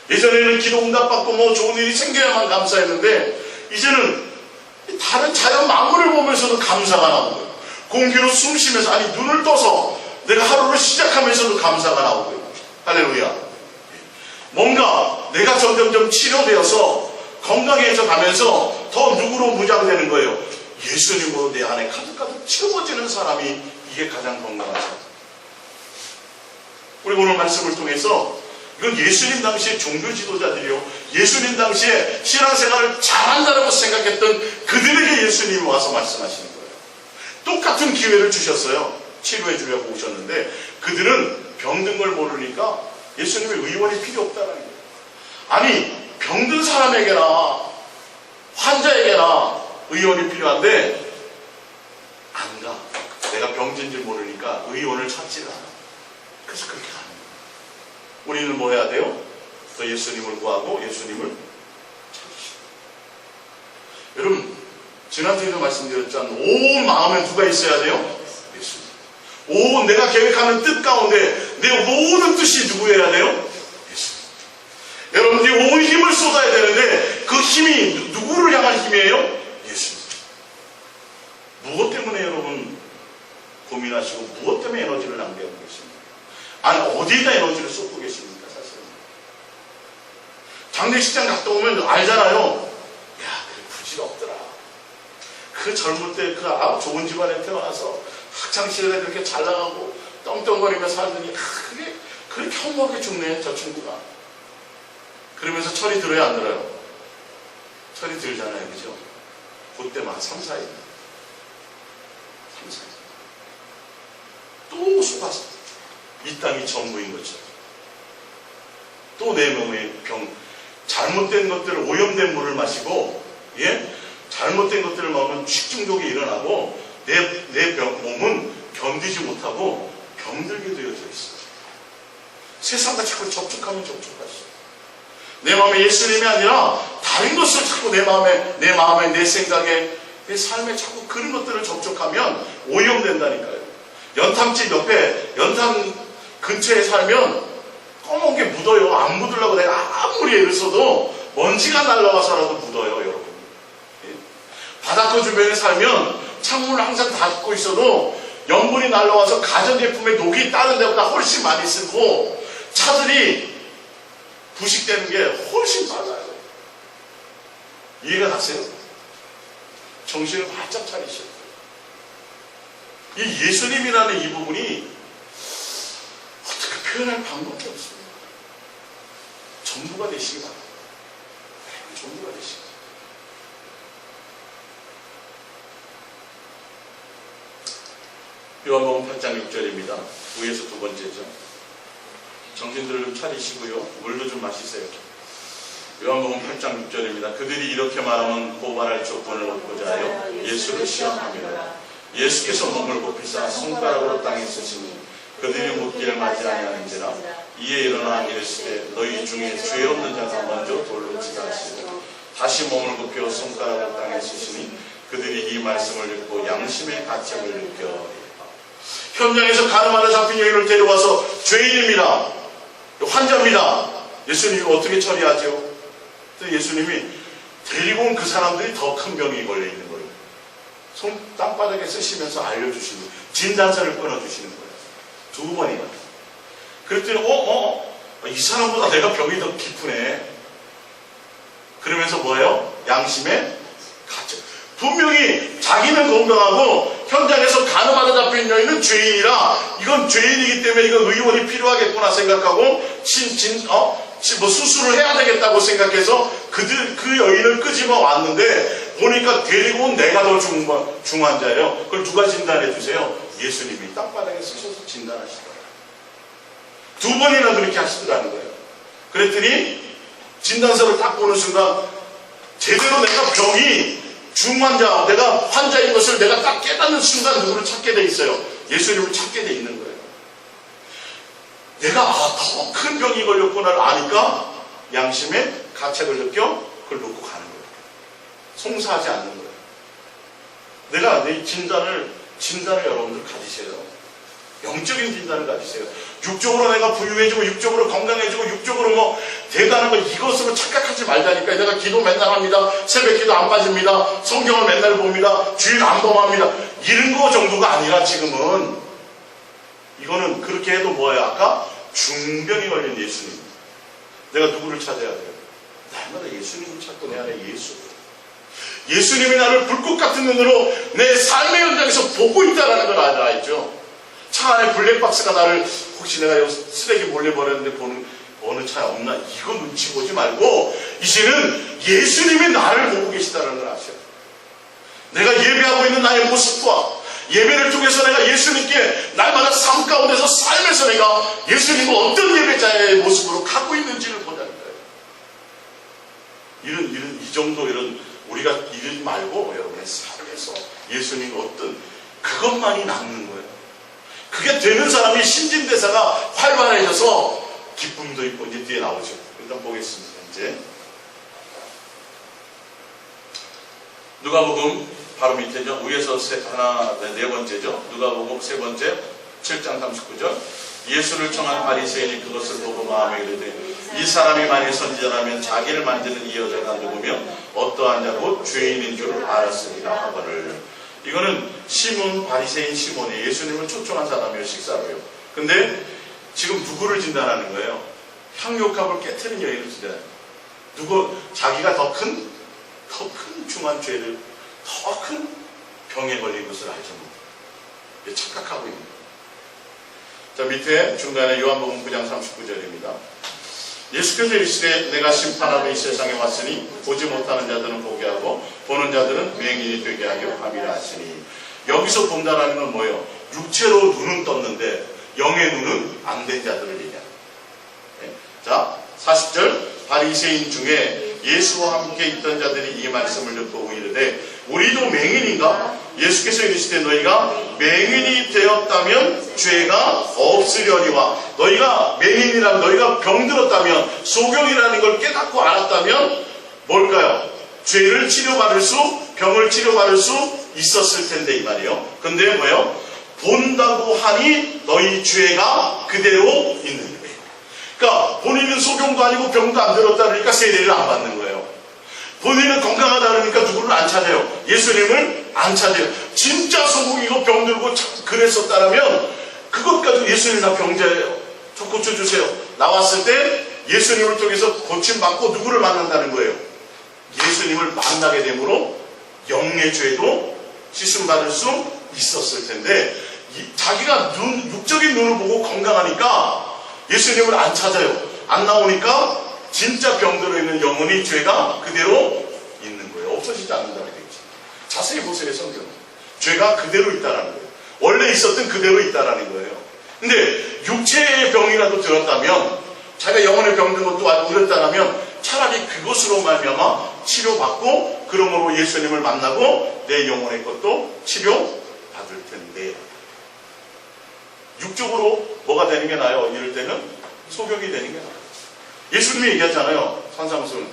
예전에는 기도 응답받고 좋은 일이 생겨야만 감사했는데 이제는 다른 자연 만물을 보면서도 감사가 나오는 거예요. 공기로 숨 쉬면서 눈을 떠서 내가 하루를 시작하면서도 감사가 나오고요. 할렐루야. 뭔가 내가 점점점 치료되어서 건강해져 가면서 더 누구로 무장되는 거예요. 예수님으로 내 안에 가득가득 채워지는 사람이 이게 가장 건강하죠. 우리 오늘 말씀을 통해서 이건 예수님 당시에 종교 지도자들이요, 예수님 당시에 신앙생활을 잘한다고 생각했던 그들에게 예수님이 와서 말씀하시는 거예요. 똑같은 기회를 주셨어요. 치료해 주려고 오셨는데 그들은 병든 걸 모르니까 예수님의 의원이 필요 없다는 거예요. 아니, 병든 사람에게나 환자에게나 의원이 필요한데 안 가. 내가 병든 줄 모르니까 의원을 찾지를 않아. 그래서 그렇게 가는 거예요. 우리는 뭐 해야 돼요? 더 예수님을 구하고 예수님을 찾으시고. 여러분, 지난주에도 말씀드렸잖아요. 온 마음에 누가 있어야 돼요? 예수님. 온 내가 계획하는 뜻 가운데 내 모든 뜻이 누구여야 돼요? 예수님. 여러분들이 온 힘을 쏟아야 되는데 그 힘이 누구를 향한 힘이에요? 예수님. 무엇 때문에 여러분 고민하시고 무엇 때문에 에너지를 낭비하고 계십니까? 아니, 어디에다 에너지를 쏟고 계십니까? 사실은 장례식장 갔다 오면 알잖아요. 야, 그래, 부질 없더라. 그 젊을 때 그 좋은 집안에 태어나서 학창시절에 그렇게 잘 나가고 떵떵거리며 살더니 그게 그렇게 험하게 죽네, 저 친구가. 그러면서 철이 들어요, 안 들어요? 철이 들잖아요, 그죠? 그때만 3, 4일. 3, 4일. 또 속았어. 이 땅이 전부인 것처럼. 또 내 몸의 병, 잘못된 것들, 오염된 물을 마시고, 예? 잘못된 것들을 먹으면 식중독이 일어나고, 내 몸은 견디지 못하고 병들게 되어져 있어요. 세상과 자꾸 접촉하면 접촉하시죠. 내 마음에 예수님이 아니라 다른 것을 자꾸 내 마음에, 내 생각에, 내 삶에 자꾸 그런 것들을 접촉하면 오염된다니까요. 연탄집 옆에, 연탄 근처에 살면 검은 게 묻어요. 안 묻으려고 내가 아무리 애를 써도 먼지가 날라와서라도 묻어요, 여러분. 바닷가 주변에 살면 창문을 항상 닫고 있어도 염분이 날라와서 가전제품에 녹이 다른 데보다 훨씬 많이 쓰고 차들이 부식되는 게 훨씬 많아요. 이해가 가세요? 정신을 바짝 차리셔야 돼요. 이 예수님이라는 이 부분이 어떻게 표현할 방법이 없습니다. 전부가 되시기 바랍니다. 전부가 되시기 바랍니다. 요한복음 8장 6절입니다. 위에서 두 번째죠. 정신들을 좀 차리시고요. 물도 좀 마시세요. 요한복음 8장 6절입니다. 그들이 이렇게 말하면 고발할 조건을 얻고자 하여 예수를 시험합니다. 예수께서 몸을 굽히사 손가락으로 땅에 쓰시니 그들이 묻기를 맞지 아니하는지라. 이에 일어나 이르시되 너희 중에 죄 없는 자가 먼저 돌로 치라 하시고 다시 몸을 굽혀 손가락으로 땅에 쓰시니 그들이 이 말씀을 듣고 양심의 가책을 느껴 현장에서 가늠하러 잡힌 여인을 데려와서 죄인입니다. 환자입니다. 예수님이 어떻게 처리하죠? 예수님이 데리고 온 그 사람들이 더 큰 병이 걸려 있는 거예요. 손 땅바닥에 쓰시면서 알려주시는 거예요. 진단서를 끊어주시는 거예요. 두 번이나. 그랬더니 이 사람보다 내가 병이 더 깊으네. 그러면서 뭐예요? 양심의 가책. 분명히 자기는 건강하고 현장에서 가늠하다 잡힌 여인은 죄인이라 이건 죄인이기 때문에 이건 의원이 필요하겠구나 생각하고 수술을 해야 되겠다고 생각해서 그 여인을 끄집어 왔는데 보니까 데리고 온 내가 더 중환자예요. 그걸 누가 진단해 주세요? 예수님이 땅바닥에 쓰셔서 진단하시더라고요. 두 번이나 그렇게 하시더라는 거예요. 그랬더니 진단서를 딱 보는 순간 제대로 내가 병이 중환자, 내가 환자인 것을 내가 딱 깨닫는 순간 누구를 찾게 돼 있어요? 예수님을 찾게 돼 있는 거예요. 내가 더 큰 병이 걸렸구나를 아니까 양심의 가책을 느껴 그걸 놓고 가는 거예요. 송사하지 않는 거예요. 내가 내 진단을 여러분들 가지세요. 영적인 진단을 가지세요. 육적으로 내가 부유해지고 육적으로 건강해지고 육적으로 대단한 거 이것으로 착각하지 말자니까. 내가 기도 맨날 합니다. 새벽 기도 안 빠집니다. 성경을 맨날 봅니다. 주일 안 범합니다. 이런 거 정도가 아니라 지금은 이거는 그렇게 해도 뭐예요? 아까 중병이 걸린 예수님. 내가 누구를 찾아야 돼요? 날마다 예수님을 찾고 내 안에 예수님이 나를 불꽃 같은 눈으로 내 삶의 현장에서 보고 있다는 걸 알죠. 차 안에 블랙박스가 나를 혹시 내가 쓰레기 몰래 버렸는데 보는 어느 차에 없나 이거 눈치 보지 말고 이제는 예수님이 나를 보고 계시다는 걸 아셔요. 내가 예배하고 있는 나의 모습과 예배를 통해서 내가 예수님께 날마다 삶 가운데서 삶에서 내가 예수님을 어떤 예배자의 모습으로 갖고 있는지를 보자는 거예요. 이 정도 우리가 이러지 말고 여러분의 삶에서 예수님이 어떤 그것만이 남는 거예요. 그게 되는 사람이 신진대사가 활발해져서 기쁨도 있고 이제 뒤에 나오죠. 일단 보겠습니다. 이제 누가복음 바로 밑에죠. 위에서 네 번째죠. 누가복음 세 번째 7장 39절. 예수를 청한 바리새인이 그것을 보고 마음에 이르되 이 사람이 만일 선지자라면 자기를 만지는 이 여자가 누구며 어떠한 자고 죄인인 줄 알았으리라 하거늘. 이거는 시몬, 바리새인 시몬이 예수님을 초청한 사람이에요. 식사로요. 근데 지금 누구를 진단하는 거예요? 향유값을 깨트린 여인을 진단해요. 자기가 더 큰 중한 죄를, 더 큰 병에 걸린 것을 알죠. 착각하고 있는 거예요. 자, 밑에 중간에 요한복음 9장 39절입니다. 예수께서 이르시되 내가 심판하러 이 세상에 왔으니 보지 못하는 자들은 보게 하고 보는 자들은 맹인이 되게 하려 함이라 하시니. 여기서 본다라는 건 뭐예요? 육체로 눈은 떴는데 영의 눈은 안 된 자들을 얘기합니다. 자, 40절. 바리새인 중에 예수와 함께 있던 자들이 이 말씀을 듣고 이르되 우리도 맹인인가? 예수께서 이르시되 너희가 맹인이 되었다면 죄가 없으려니와. 너희가 맹인이라면, 너희가 병들었다면, 소경이라는 걸 깨닫고 알았다면 뭘까요? 죄를 치료받을 수, 병을 치료받을 수 있었을 텐데 이 말이에요. 근데 뭐예요? 본다고 하니 너희 죄가 그대로 있는 거예요. 그러니까 본인은 소경도 아니고 병도 안 들었다 그러니까 세례를 안 받는 거예요. 본인은 건강하다 그러니까 누구를 안 찾아요? 예수님을 안 찾아요. 진짜 소경이고 병들고 그랬었다면 그것 가지고 예수님 나 병자예요. 저 고쳐주세요. 나왔을 때 예수님을 통해서 고침받고 누구를 만난다는 거예요? 예수님을 만나게 되므로 영의 죄도 씻음받을 수 있었을 텐데 자기가 육적인 눈을 보고 건강하니까 예수님을 안 찾아요. 안 나오니까 진짜 병들어 있는 영혼이 죄가 그대로 있는 거예요. 없어지지 않는다고 되어 있죠. 자세히 보세요. 성경은. 죄가 그대로 있다는 거예요. 원래 있었던 그대로 있다는 거예요. 근데 육체의 병이라도 들었다면 자기가 영혼의 병든 것도 알고 그랬다면 차라리 그것으로 말미암아 치료받고 그러므로 예수님을 만나고 내 영혼의 것도 치료받을 텐데 육적으로 뭐가 되는 게 나아요? 이럴 때는 소경이 되는 게 나아요. 예수님이 얘기했잖아요. 산상수는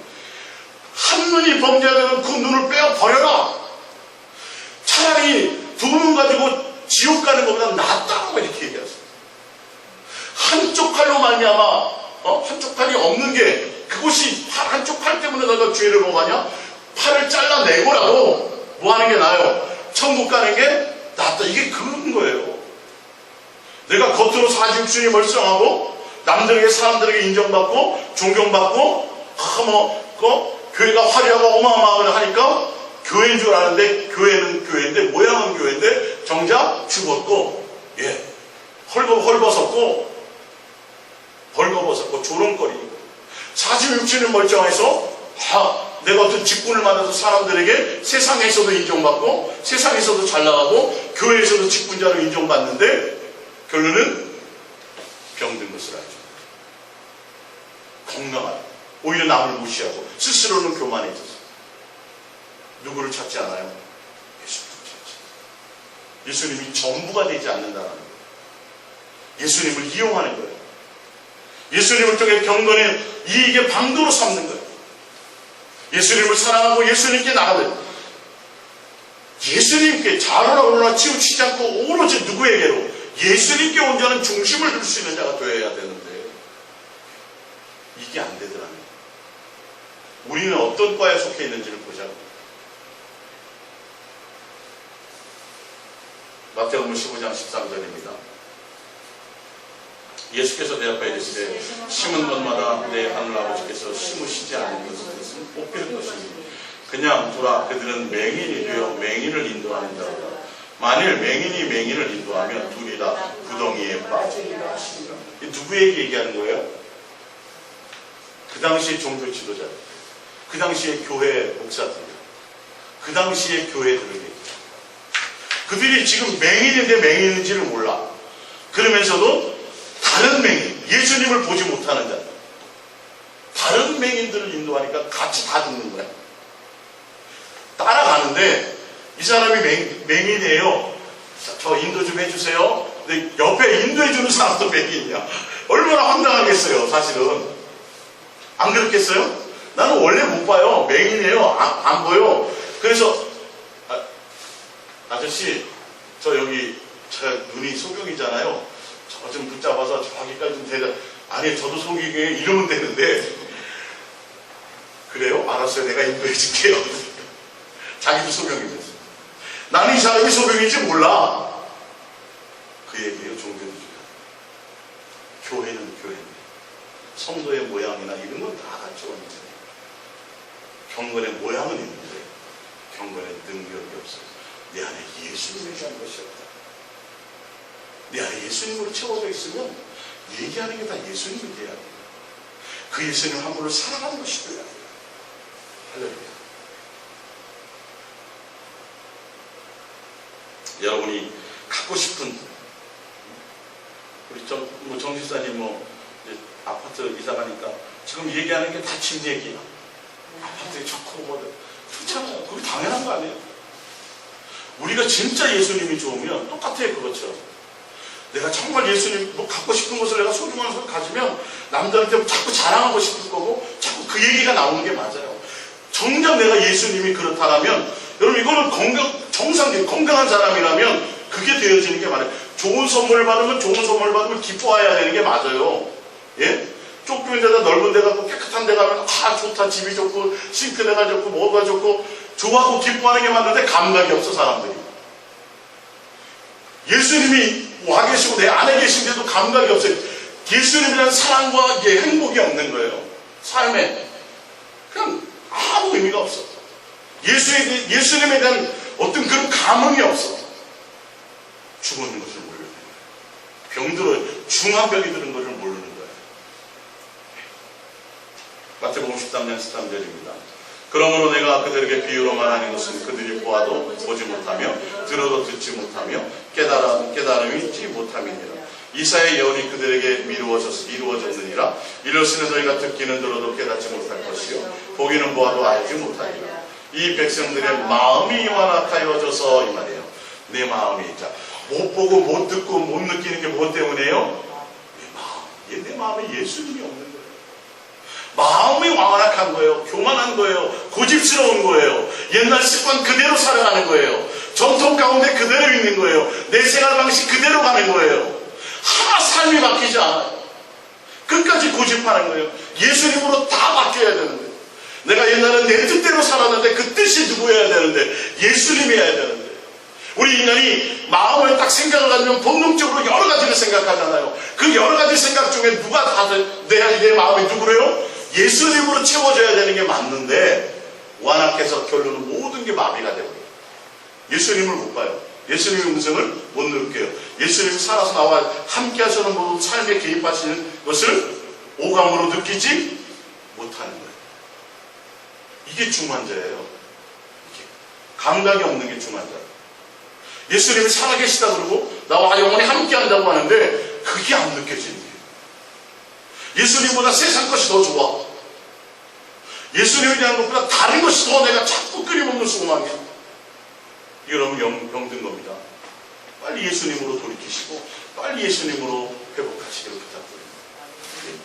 한 눈이 범죄하면 그 눈을 빼어 버려라. 차라리 두 눈 가지고 지옥 가는 것보다 낫다고 이렇게 얘기했어요. 한쪽 팔로 말미암아 한쪽 팔이 없는 게 그것이 한쪽 팔 때문에 너가 죄를 범하냐? 팔을 잘라내고라도 뭐 하는 게 나아요? 천국 가는 게 낫다. 이게 그런 거예요. 내가 겉으로 사지육순이 멀쩡하고 남들에게 사람들에게 인정받고 존경받고 교회가 화려하고 어마어마하게 하니까 교회인 줄 아는데 교회는 교회인데 모양은 교회인데 정작 죽었고 헐벗었고 벌거벗었고 조롱거리고 사지육순이 멀쩡해서 내가 어떤 직분을 받아서 사람들에게 세상에서도 인정받고 세상에서도 잘나가고 교회에서도 직분자로 인정받는데 결론은 병든 것을 알죠. 건강하다. 오히려 남을 무시하고 스스로는 교만해졌어. 누구를 찾지 않아요? 예수님을 찾지. 예수님이 전부가 되지 않는다는 거예요. 예수님을 이용하는 거예요. 예수님을 통해 경건의 이익의 방도로 삼는 거예요. 예수님을 사랑하고 예수님께 나가는 예수님께 자로나 오로나 치우치지 않고 오로지 누구에게로 예수님께 온전한 중심을 둘 수 있는 자가 되어야 되는데 이게 안 되더라고요. 우리는 어떤 과에 속해 있는지를 보자고. 마태복음 15장 13절입니다. 예수께서 대답하여 이르시되 심은 것마다 내 하늘아버지께서 심으시지 않은 것은 뽑힐 것입니다. 그냥 두라. 그들은 맹인이 되어 맹인을 인도하는 자로다. 만일 맹인이 맹인을 인도하면 둘이 다 구덩이에 빠지리라 하시니라. 누구에게 얘기하는 거예요? 당시에 종교 지도자들, 그 당시에 교회 목사들, 그 당시에 교회들을 얘기해요. 그들이 지금 맹인인데 맹인인지를 몰라. 그러면서도 다른 맹인, 예수님을 보지 못하는 자, 다른 맹인들을 인도하니까 같이 다 죽는 거야. 따라가는데 이 사람이 맹인이에요. 저 인도 좀 해주세요. 근데 옆에 인도해주는 사람도 맹인이야. 얼마나 황당하겠어요, 사실은. 안 그렇겠어요? 나는 원래 못 봐요. 맹인이에요. 안 보여. 그래서 아저씨, 저 여기 제가 눈이 소경이잖아요. 저 좀 붙잡아서 저기까지 좀 데려. 아니, 저도 소경이에요. 이러면 되는데. 그래요? 알았어요. 내가 인도해 줄게요. 자기도 소경이면서. 나는 이 사람이 소경인지 몰라. 그 얘기예요. 종교는 교회는 교회인데 성도의 모양이나 이런 건 다 갖춰왔는데 경건의 모양은 있는데 경건의 능력이 없어요. 내 안에 예수님이 한 것이 없다. 내 안에 예수님으로 채워져 있으면 얘기하는 게 다 예수님이 돼야 돼요. 그 예수님 한 분을 사랑하는 것이 돼야 돼요. 할렐루야. 여러분이 갖고 싶은, 우리 정지사님 이제 아파트 이사 가니까 지금 얘기하는 게 다 집 얘기야. 아파트에 좋고 좋잖아요. 그게 당연한 거 아니에요? 우리가 진짜 예수님이 좋으면 똑같아요. 그것처럼 내가 정말 예수님 갖고 싶은 것을 내가 소중한 것을 가지면 남들한테 자꾸 자랑하고 싶을 거고 자꾸 그 얘기가 나오는 게 맞아요. 정작 내가 예수님이 그렇다면 여러분 이거는 정상적인 건강한 사람이라면 그게 되어지는 게 맞아요. 좋은 선물을 받으면 기뻐해야 되는 게 맞아요. 예? 좁은 데다 넓은 데 가고 깨끗한 데 가면 좋다, 집이 좋고 싱크대가 좋고 뭐가 좋고 좋아하고 기뻐하는 게 맞는데 감각이 없어 사람들이. 예수님이 와 계시고 내 안에 계신데도 감각이 없어요. 예수님이라는 사랑과 행복이 없는 거예요. 삶에 그냥 아무 의미가 없어. 예수님에 대한 어떤 그런 감흥이 없어. 죽었는 것을 모르는 거예요. 병들어 중환병이 드는 것을 모르는 거예요. 마태복음 13장 13절입니다. 그러므로 내가 그들에게 비유로 말하는 것은 그들이 보아도 보지 못하며 들어도 듣지 못하며 깨달음이 있지 못함이니라. 이사야의 예언이 그들에게 이루어졌느니라. 이럴수는 너희가 듣기는 들어도 깨닫지 못할 것이요 보기는 보아도 알지 못하리라. 이 백성들의 마음이 완악하여져서 이 말이에요. 내 마음이 못 보고 못 듣고 못 느끼는 게 뭐 때문에요? 내 마음에 예수님이 없는 거예요. 마음이 완악한 거예요. 교만한 거예요. 고집스러운 거예요. 옛날 습관 그대로 살아가는 거예요. 전통 가운데 그대로 있는 거예요. 내 생활 방식 그대로 가는 거예요. 하나 삶이 바뀌지 않아요. 끝까지 고집하는 거예요. 예수님으로 다 바뀌어야 되는데 내가 옛날에 내 뜻대로 살았는데 그 뜻이 누구여야 되는데 예수님이 해야 되는데 우리 인간이 마음에 딱 생각을 가지면 본능적으로 여러 가지를 생각하잖아요. 그 여러 가지 생각 중에 누가 다 내 마음이 누구래요? 예수님으로 채워져야 되는 게 맞는데 완악해서 결론은 모든 게 마비가 되고요. 예수님을 못 봐요. 예수님의 음성을 못 느껴요. 예수님이 살아서 나와 함께 하시는 모든 삶에 개입하시는 것을 오감으로 느끼지 못하는 거예요. 이게 중환자예요. 이게 감각이 없는 게 중환자예요. 예수님이 살아계시다 그러고 나와 영원히 함께 한다고 하는데 그게 안 느껴지는 거예요. 예수님보다 세상 것이 더 좋아. 예수님에 대한 것보다 다른 것이 더 내가 자꾸 끊임없는 소망이야. 여러분 병든 겁니다. 빨리 예수님으로 돌이키시고 빨리 예수님으로 회복하시기를 부탁드립니다.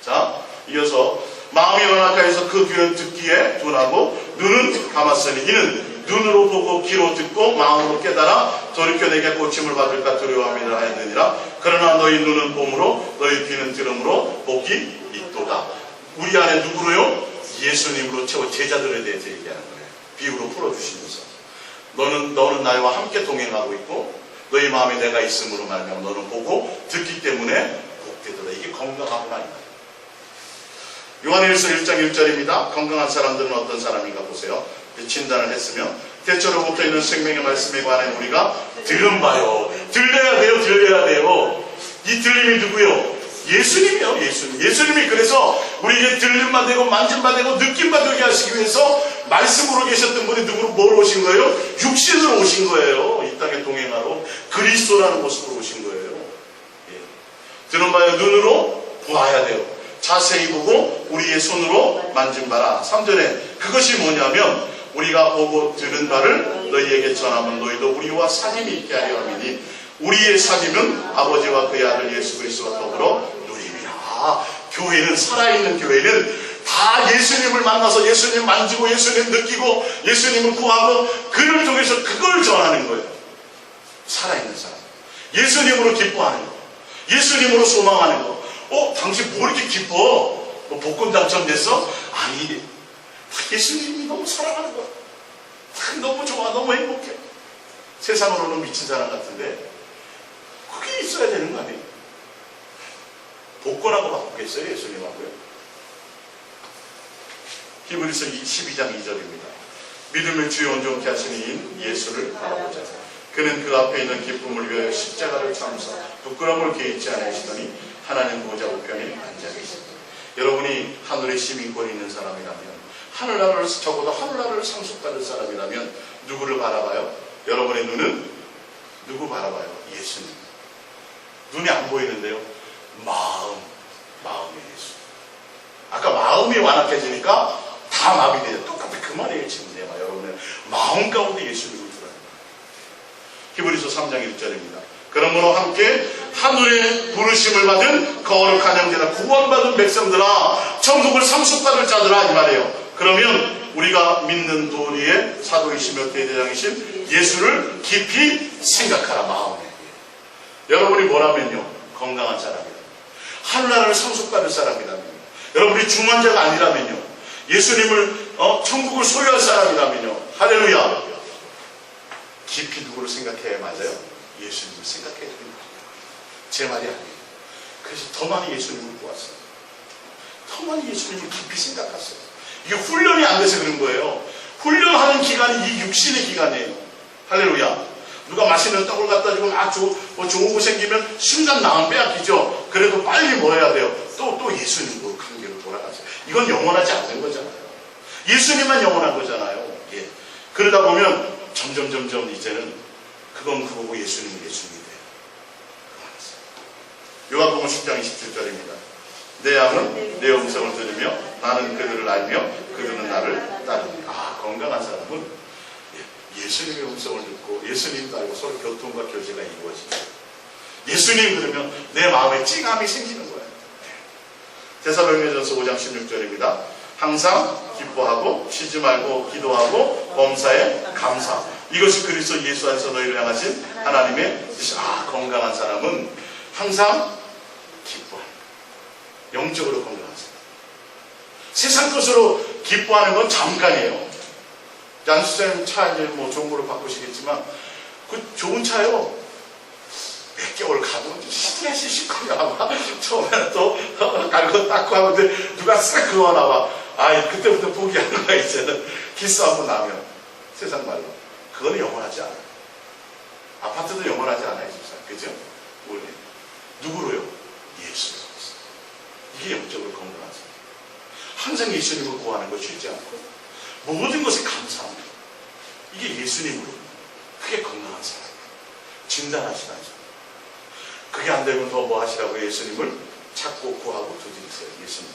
자, 이어서 마음이 완악하여서 그 귀는 듣기에 둔하고 눈은 감았으니 이는 눈으로 보고 귀로 듣고 마음으로 깨달아 돌이켜 내게 고침을 받을까 두려워함이라 하였느니라. 그러나 너희 눈은 봄으로 너희 귀는 들음으로 복이 있도다. 우리 안에 누구로요? 예수님으로 채워 제자들에 대해서 얘기하는 거예요. 비유로 풀어주시면서 너는 나와 함께 동행하고 있고 너희 마음에 내가 있음으로 말하면 너는 보고 듣기 때문에 복되도다. 이게 건강하구나. 요한일서 1장 1절입니다. 건강한 사람들은 어떤 사람인가 보세요. 진단을 했으면 대처로 붙어있는 생명의 말씀에 관해 우리가 들은 바요. 들려야 돼요. 이 들림이 누구요? 예수님이요, 예수님. 예수님이 그래서 우리에게 들림만 되고 만짐만 되고 느낌만 되게 하시기 위해서 말씀으로 계셨던 분이 누구로 뭐로 오신 거예요? 육신으로 오신 거예요. 이 땅에 동행하러 그리스도라는 모습으로 오신 거예요. 예. 들은 바에 눈으로 보아야 돼요. 자세히 보고 우리의 손으로 만진 바라. 3절에 그것이 뭐냐면 우리가 보고 들은 바를 너희에게 전하면 너희도 우리와 사귐이 있게 하려 함이니 우리의 사귐은 아버지와 그의 아들 예수 그리스도와 더불어 누림이라. 교회는, 살아있는 교회는 다 예수님을 만나서 예수님 만지고 예수님 느끼고 예수님을 구하고 그를 통해서 그걸 전하는 거예요. 살아있는 사람, 예수님으로 기뻐하는 거, 예수님으로 소망하는 거. 당신 뭐 이렇게 기뻐? 뭐 복권 당첨됐어? 아니, 예수님이 너무 사랑하는 거야. 너무 좋아, 너무 행복해. 세상으로는 미친 사람 같은데 그게 있어야 되는 거 아니에요? 복권하고 바꾸겠어요, 예수님하고요? 히브리서 12장 2절입니다. 믿음을 주의 온전케 하시는 이인 예수를 바라보자. 그는 그 앞에 있는 기쁨을 위하여 십자가를 참으사 부끄러움을 개의치 않으시더니 하나님 보좌 우편에 앉아 계십니다. 여러분이 하늘의 시민권이 있는 사람이라면, 하늘나라를 적어도 하늘나라를 상속받을 사람이라면 누구를 바라봐요? 여러분의 눈은 누구 바라봐요? 예수님. 눈이 안 보이는데요, 마음의 예수. 아까 마음이 완악해지니까 다 마비돼요. 똑같은 그 말이에요. 지금 내가 여러분의 마음 가운데 예수님을 두라는 거예요. 히브리서 3장 1절입니다. 그러므로 함께 하늘의 부르심을 받은 거룩한 형제라, 구원받은 백성들아, 천국을 상속받을 자들아, 이 말이에요. 그러면 우리가 믿는 도리의 사도이시며 대제장이신 예수를 깊이 생각하라. 마음에. 여러분이 뭐라면요? 건강한 사람이다. 하늘나라를 상속받을 사람이라면, 여러분이 중환자가 아니라면요, 예수님을 천국을 소유할 사람이라면요, 할렐루야, 깊이 누구를 생각해야 맞아요? 예수님을 생각해야 됩니다. 제 말이 아니에요. 그래서 더 많이 예수님을 보았어요. 더 많이 예수님을 깊이 생각했어요. 이게 훈련이 안 돼서 그런 거예요. 훈련하는 기간이 이 육신의 기간이에요. 할렐루야. 누가 맛있는 떡을 갖다 주고 막 좋은 거 생기면 순간 나만 빼앗기죠. 그래도 빨리 뭐 해야 돼요? 또 예수님으로 관계로 돌아가세요. 이건 영원하지 않는 거잖아요. 예수님만 영원한 거잖아요. 예. 그러다 보면 점점 이제는 그건 그거고 예수님은 예수님이 돼요. 요한복음 10장 27절입니다. 내 양은 내 음성을 들으며 나는 그들을 알며 그들은 나를 따릅니다. 건강한 사람은 예수님의 음성을 듣고 예수님도 알고 서로 교통과 교제가 이루어집니다. 예수님 들으면 내 마음에 찡함이 생기는 거예요. 데살로니가전서 5장 16절입니다. 항상 기뻐하고 쉬지 말고 기도하고 범사에 감사. 이것이 그리스도 예수 안에서 너희를 향하신 하나님의 뜻이다. 건강한 사람은 항상 기뻐합니다. 영적으로 건강한 사람. 세상 것으로 기뻐하는 건 잠깐이에요. 양수쌤 차 이제 뭐 좋은 거로 바꾸시겠지만 그 좋은 차요. 몇 개월 가도 스트레스 싣고요. 아마 처음에는 또 갈고 닦고 하는데 누가 싹 그어나 봐. 그때부터 포기하는 거야. 이제는 기스 한번 나면 세상 말로 그거는 영원하지 않아요. 아파트도 영원하지 않아요. 집사. 그죠? 원래 누구로요? 예수. 이게 영적으로 건강한 사람. 항상 예수님을 구하는 거 쉬지 않고 모든 것에 감사합니다. 이게 예수님으로. 그게 건강한 사람. 진단하시는 사람. 그게 안 되면 더 뭐 하시라고? 예수님을 찾고 구하고 두드리세요. 예수님.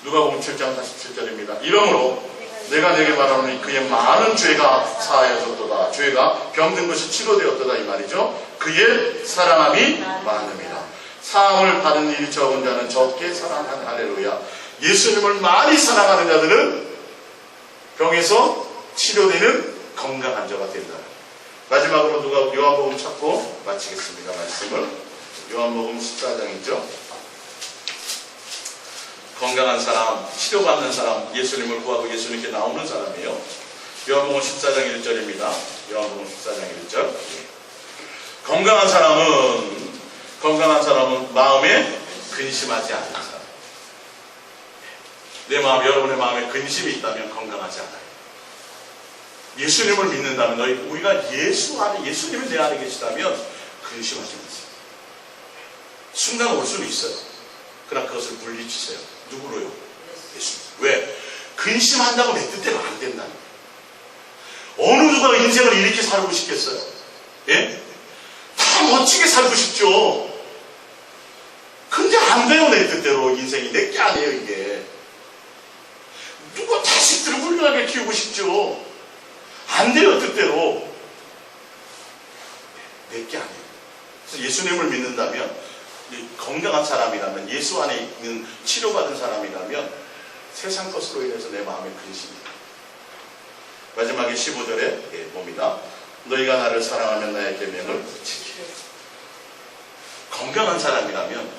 누가복음 7장 47절입니다. 이러므로 내가 내게 말하노니 그의 많은 죄가 사하여졌도다. 죄가 병든 것이 치료되었도다. 이 말이죠. 그의 사랑함이 많음이라. 사함을 받은 일이 적은 자는 적게 사랑한. 할렐루야. 예수님을 많이 사랑하는 자들은 병에서 치료되는 건강한 자가 된다. 마지막으로 누가 요한복음 찾고 마치겠습니다. 말씀을. 요한복음 14장이죠. 건강한 사람, 치료받는 사람, 예수님을 구하고 예수님께 나오는 사람이에요. 요한복음 14장 1절입니다. 요한복음 14장 1절. 건강한 사람은 마음에 근심하지 않는 사람. 내 마음, 여러분의 마음에 근심이 있다면 건강하지 않아요. 예수님을 믿는다면 우리가 예수 안에, 예수님이 내 안에 계시다면 근심하지 마세요. 순간 올 수는 있어요. 그러나 그것을 물리치세요. 누구로요? 예수. 왜? 근심한다고 내 뜻대로 안 된다는 거예요. 어느 누가 인생을 이렇게 살고 싶겠어요? 예? 다 멋지게 살고 싶죠. 근데 안 돼요, 내 뜻대로. 인생이 내 게 아니에요, 이게. 누가 자식들을 훌륭하게 키우고 싶죠. 안 돼요, 뜻대로. 내 게 아니에요. 그래서 예수님을 믿는다면, 건강한 사람이라면, 예수 안에 있는 치료받은 사람이라면, 세상 것으로 인해서 내 마음에 근심이. 마지막에 15절에 봅니다. 너희가 나를 사랑하면 나의 계명을 지키라. 건강한 사람이라면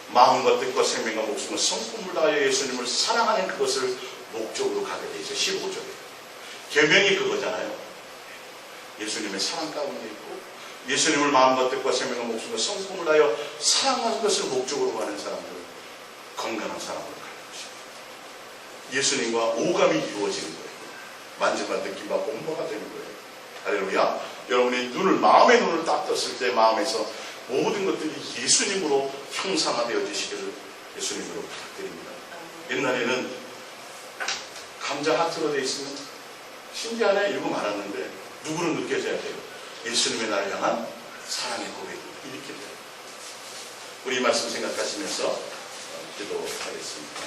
마음과 뜻과 생명과 목숨과 성품을 다하여 예수님을 사랑하는 그것을 목적으로 가게 되죠. 15절에. 계명이 그거잖아요. 예수님의 사랑 가운데 있고 예수님을 마음과 뜻과 생명과 목숨과 성품을 다하여 사랑하는 것을 목적으로 가는 사람들, 건강한 사람으로 가는 것입니다. 예수님과 오감이 이루어지는 거예요. 만지마 느낌과 공부가 되는 거예요. 할렐루야. 여러분의 마음의 눈을 딱 떴을 때 마음에서 모든 것들이 예수님으로 형상화되어지시기를 예수님으로 부탁드립니다. 옛날에는 감자 하트로 되어 있으면 신기하네 이러고 말았는데 누구로 느껴져야 돼요? 예수님의 나를 향한 사랑의 고백이 이렇게 돼요. 우리 이 말씀 생각하시면서 기도하겠습니다.